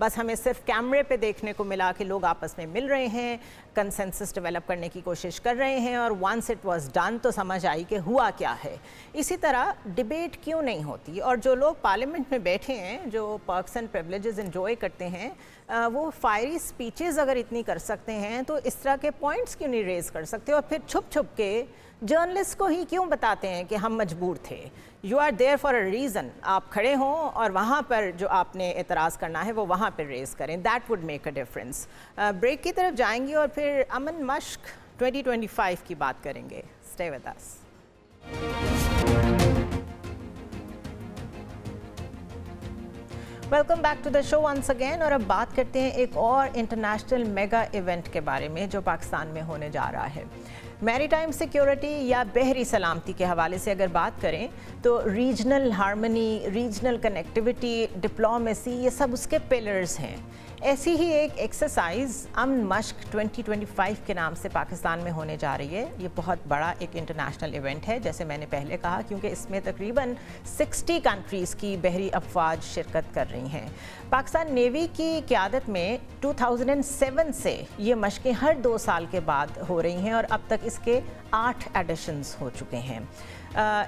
बस हमें सिर्फ कैमरे पे देखने को मिला कि लोग आपस में मिल रहे हैं, कंसेंसस डेवलप करने की कोशिश कर रहे हैं, और वंस इट वाज डन तो समझ आई कि हुआ क्या है। इसी तरह डिबेट क्यों नहीं होती। और जो लोग पार्लियामेंट में बैठे हैं, जो पर्क्स एंड प्रिविलेजेस एंजॉय करते हैं, वो फायरी स्पीचेस अगर इतनी कर सकते हैं तो इस तरह के पॉइंट्स क्यों नहीं रेज कर सकते, और फिर छुप छुप के जर्नलिस्ट को ही क्यों बताते हैं कि हम मजबूर थे। You are there for a reason. आप खड़े हों और वहाँ पर जो आपने एतराज़ करना है वो वहाँ पर रेज़ करें, that would make a difference. Break की तरफ जाएंगे और फिर अमन मश्क 2025 की बात करेंगे। Stay with us. Welcome back to the show once again. और अब बात करते हैं एक और इंटरनेशनल मेगा इवेंट के बारे में जो पाकिस्तान में होने जा रहा है। मैरीटाइम सिक्योरिटी या बहरी सलामती के हवाले से अगर बात करें तो regional harmony, regional connectivity, diplomacy, ये सब उसके पिलर्स हैं। ऐसी ही एक एक्सरसाइज अमन मश्क 2025 के नाम से पाकिस्तान में होने जा रही है। ये बहुत बड़ा एक इंटरनेशनल इवेंट है, जैसे मैंने पहले कहा, क्योंकि इसमें तकरीबन 60 कंट्रीज़ की बहरी अफवाज शिरकत कर रही हैं। पाकिस्तान नेवी की क़यादत में 2007 से ये मशकें हर 2 साल के बाद हो रही हैं और अब तक इसके 8 एडिशंस हो चुके हैं।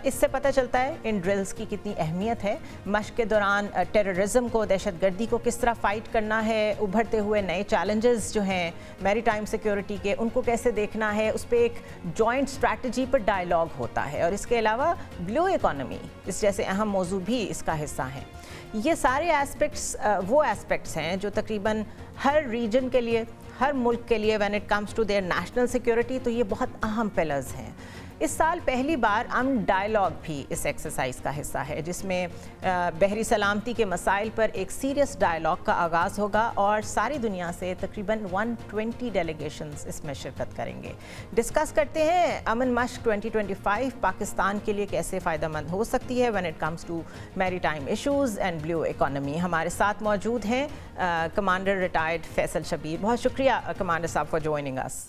इससे पता चलता है इन ड्रिल्स की कितनी अहमियत है। मशक के दौरान टेररिज्म को, दहशतगर्दी को किस तरह फ़ाइट करना है, उभरते हुए नए चैलेंजेस जो हैं मैरीटाइम सिक्योरिटी के, उनको कैसे देखना है, उस पर एक जॉइंट स्ट्रैटेजी पर डायलॉग होता है। और इसके अलावा ब्लू इकॉनमी इस जैसे अहम मौजू भी इसका हिस्सा हैं। ये सारे एस्पेक्ट्स वो एस्पेक्ट्स हैं जो तकरीबन हर रीजन के लिए, हर मुल्क के लिए when it comes to their national security, तो ये बहुत अहम पिलर्स हैं। इस साल पहली बार अमन डायलॉग भी इस एक्सरसाइज का हिस्सा है, जिसमें बहरी सलामती के मसाइल पर एक सीरियस डायलॉग का आगाज़ होगा और सारी दुनिया से तकरीबन 120 डेलीगेशंस इसमें शिरकत करेंगे। डिस्कस करते हैं अमन मश्क 2025 पाकिस्तान के लिए कैसे फ़ायदेमंद हो सकती है when it comes to maritime issues and blue economy. हमारे साथ मौजूद हैं कमांडर रिटायर्ड फैसल शबीर। बहुत शुक्रिया कमांडर साहब फॉर जॉइनिंग अस।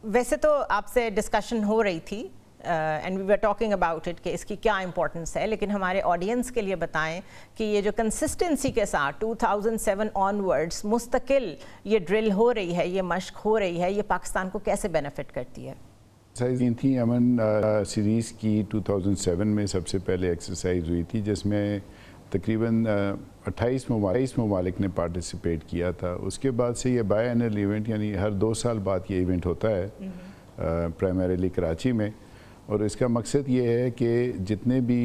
वैसे तो आपसे डिस्कशन हो रही थी and we were talking about it कि इसकी क्या इंपॉर्टेंस है, लेकिन हमारे ऑडियंस के लिए बताएं कि ये जो कंसिस्टेंसी के साथ 2007 ऑनवर्ड्स मुस्तकिल ये ड्रिल हो रही है, ये मश्क हो रही है, ये पाकिस्तान को कैसे बेनिफिट करती है। एक्सरसाइज थी अमन सीरीज़ की 2007 में सबसे पहले एक्सरसाइज हुई थी, जिसमें तकरीबन 28 ममालिक ने पार्टिसिपेट किया था। उसके बाद से ये बाय एनुअल इवेंट, यानी हर 2 साल बाद ये इवेंट होता है, प्राइमरीली कराची में, और इसका मकसद ये है कि जितने भी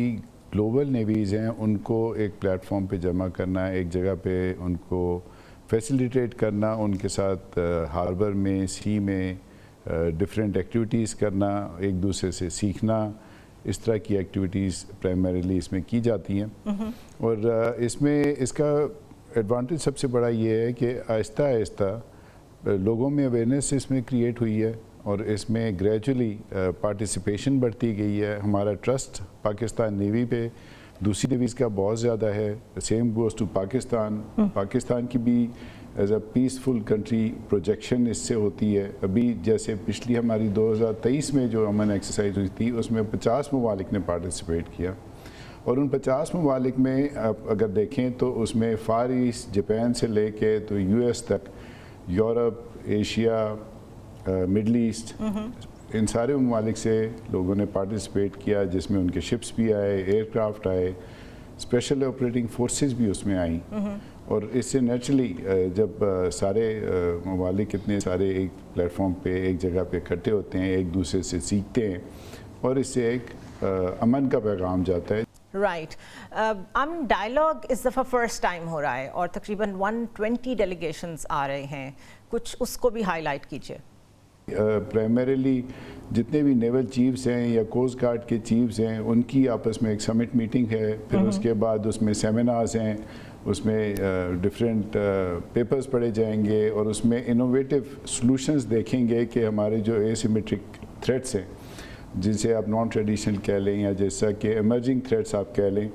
ग्लोबल नेवीज़ हैं उनको एक प्लेटफॉर्म पे जमा करना, एक जगह पे उनको फैसिलिटेट करना, उनके साथ हार्बर में, सी में डिफरेंट एक्टिविटीज़ करना, एक दूसरे से सीखना, इस तरह की एक्टिविटीज़ प्राइमरीली इसमें की जाती हैं। और इसमें इसका एडवांटेज सबसे बड़ा ये है कि आहिस्ता आहिस्ता लोगों में अवेयरनेस इसमें क्रिएट हुई है और इसमें ग्रेजुअली पार्टिसिपेशन बढ़ती गई है। हमारा ट्रस्ट पाकिस्तान नेवी पे दूसरी नेवीज़ का बहुत ज़्यादा है। Same goes to Pakistan. Pakistan की भी as a peaceful country projection इससे होती है। अभी जैसे पिछली हमारी 2023 में जो अमन एक्सरसाइज हुई थी उसमें 50 ममालिक ने पार्टिसिपेट किया, और उन 50 ममालिक में अगर देखें तो उसमें फार ईस्ट, जापान से लेके तो US तक, यूरोप, एशिया, मिडल ईस्ट, इन सारे ममालिक से लोगों ने पार्टिसिपेट किया, जिसमें उनके शिप्स भी आए, एयरक्राफ्ट आए, स्पेशल ऑपरेटिंग फोर्सेस भी उसमें आई। और इससे नेचुरली जब सारे ममालिक इतने सारे एक प्लेटफॉर्म पे एक जगह पे इकट्ठे होते हैं, एक दूसरे से सीखते हैं और इससे एक अमन का पैगाम जाता है। राइट, अमन डायलॉग इस दफ़ा फर्स्ट टाइम हो रहा है और तकरीबन 120 डेलीगेशंस आ रहे हैं, कुछ उसको भी हाईलाइट कीजिए। प्राइमरीली जितने भी नेवल चीफ्स हैं या कोस्ट गार्ड के चीफ्स हैं उनकी आपस में एक समिट मीटिंग है, फिर उसके बाद उसमें सेमिनार्स हैं, उसमें डिफरेंट पेपर्स पढ़े जाएंगे और उसमें इनोवेटिव सॉल्यूशंस देखेंगे कि हमारे जो एसिमेट्रिक थ्रेट्स हैं, जिसे आप नॉन ट्रेडिशनल कह लें या जैसा कि एमर्जिंग थ्रेट्स आप कह लें,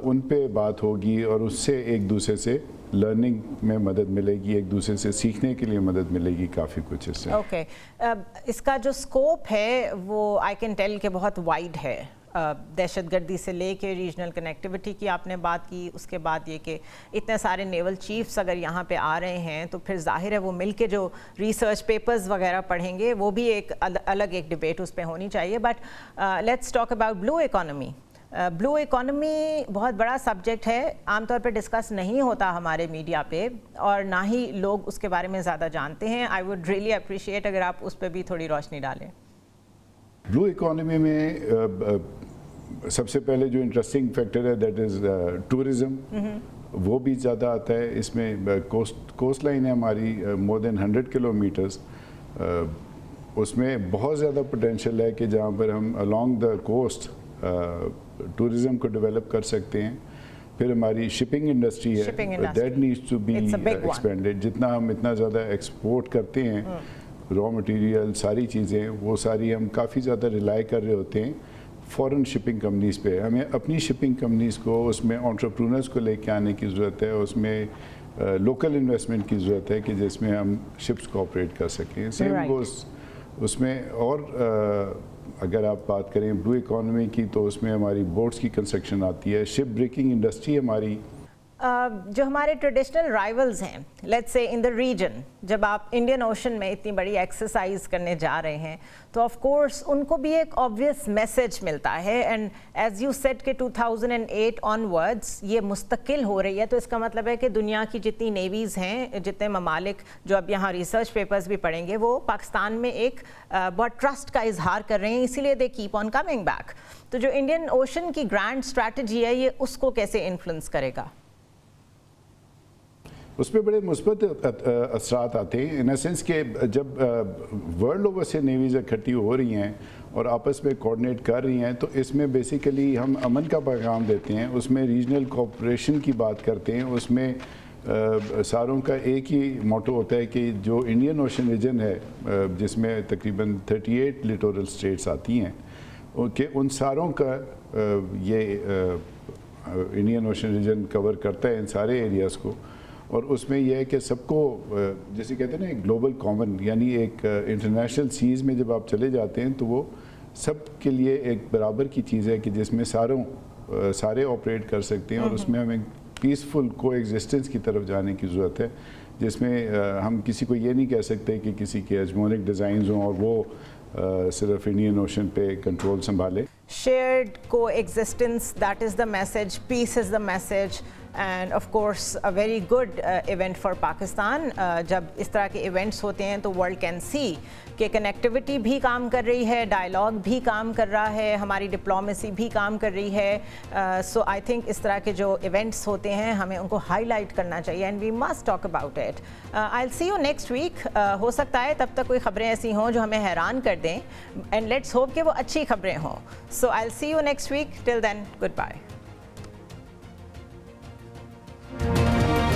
उन पे बात होगी और उससे एक दूसरे से लर्निंग में मदद मिलेगी, एक दूसरे से सीखने के लिए मदद मिलेगी, काफ़ी कुछ इससे। ओके, इसका जो स्कोप है वो आई कैन टेल कि बहुत वाइड है। दहशतगर्दी से लेके रीजनल कनेक्टिविटी की आपने बात की, उसके बाद ये कि इतने सारे नेवल चीफ्स अगर यहाँ पे आ रहे हैं तो फिर जाहिर है वो मिलके जो रिसर्च पेपर्स वगैरह पढ़ेंगे वो भी एक अलग एक डिबेट उस पर होनी चाहिए। But let's talk about blue economy. Blue economy बहुत बड़ा सब्जेक्ट है, आमतौर पर डिस्कस नहीं होता हमारे मीडिया पे और ना ही लोग उसके बारे में ज़्यादा जानते हैं। आई वुड रियली अप्रिशिएट अगर आप उस पर भी थोड़ी रोशनी डालें। ब्लू इकोनॉमी में सबसे पहले जो इंटरेस्टिंग फैक्टर है दैट इज़ टूरिज़्म, वो भी ज़्यादा आता है इसमें। कोस्ट लाइन है हमारी मोर देन 100 किलोमीटर्स, उसमें बहुत ज़्यादा पोटेंशियल है कि जहाँ पर हम अलॉन्ग द कोस्ट टूरिज़्म को डेवलप कर सकते हैं। फिर हमारी शिपिंग इंडस्ट्री है, that needs to be expanded. जितना हम इतना ज़्यादा एक्सपोर्ट करते हैं, रॉ मटेरियल सारी चीज़ें, वो सारी हम काफ़ी ज़्यादा रिलाई कर रहे होते हैं फॉरेन शिपिंग कंपनीज़ पे। हमें अपनी शिपिंग कंपनीज़ को उसमें एंटरप्रेन्योर्स को लेके आने की ज़रूरत है, उसमें लोकल इन्वेस्टमेंट की ज़रूरत है कि जिसमें हम शिप्स को ऑपरेट कर सकें। सेम गोस उसमें। और अगर आप बात करें ब्लू इकोनॉमी की तो उसमें हमारी बोट्स की कंस्ट्रक्शन आती है, शिप ब्रेकिंग इंडस्ट्री हमारी। जो हमारे ट्रेडिशनल राइवल्स हैं, let's say in the reason, जब आप इंडियन ओशन में इतनी बड़ी एक्सरसाइज करने जा रहे हैं तो ऑफ कोर्स उनको भी एक ऑब्वियस मैसेज मिलता है। एंड एज यू सेड कि 2008 ऑनवर्ड्स ये मुस्तकिल हो रही है, तो इसका मतलब है कि दुनिया की जितनी नेवीज़ हैं, जितने ममालिक जो अब यहाँ रिसर्च पेपर्स भी पढ़ेंगे, वो पाकिस्तान में एक बहुत ट्रस्ट का इजहार कर रहे हैं, इसीलिए they keep on coming back. तो जो इंडियन ओशन की ग्रैंड स्ट्रैटेजी है, ये उसको कैसे इन्फ्लुएंस करेगा? उस पर बड़े मुस्बत असरात आते हैं, इन सेंस कि जब वर्ल्ड ओवर से नेवीज़ इकट्ठी हो रही हैं और आपस में कोऑर्डिनेट कर रही हैं, तो इसमें बेसिकली हम अमन का पैगाम देते हैं, उसमें रीजनल कोऑपरेशन की बात करते हैं। उसमें सारों का एक ही मोटो होता है कि जो इंडियन ओशन रीजन है, जिसमें तकरीबन 38 लिटोरल स्टेट्स आती हैं, कि उन सारों का ये इंडियन ओशन रीजन कवर करता है इन सारे एरियाज़ को। और उसमें यह है कि सबको, जैसे कहते हैं ना, एक ग्लोबल कॉमन, यानी एक इंटरनेशनल सीज़ में जब आप चले जाते हैं तो वो सब के लिए एक बराबर की चीज़ है कि जिसमें सारे ऑपरेट कर सकते हैं। और उसमें हमें पीसफुल को एग्जिस्टेंस की तरफ जाने की ज़रूरत है, जिसमें हम किसी को ये नहीं कह सकते कि किसी के हेजेमोनिक डिज़ाइंस हों और वो सिर्फ इंडियन ओशन पे कंट्रोल संभाले। Shared coexistence, that is the message, peace is the message, and of course a very good event for Pakistan. جب اس طرح کے ایونٹس ہوتے ہیں تو ورلڈ کین سی کہ کنیکٹیوٹی بھی کام کر رہی ہے, ڈائلاگ بھی کام کر رہا ہے, ہماری ڈپلومیسی بھی کام کر رہی ہے. سو آئی تھنک اس طرح کے جو ایونٹس ہوتے ہیں ہمیں ان کو ہائی لائٹ کرنا چاہیے and we must talk about it. I will see you next week. ہو سکتا ہے تب تک کوئی خبریں ایسی ہوں جو ہمیں حیران کر دیں, اینڈ لیٹس ہوپ کہ وہ اچھی خبریں ہوں. So I will see you next week. Till then good bye.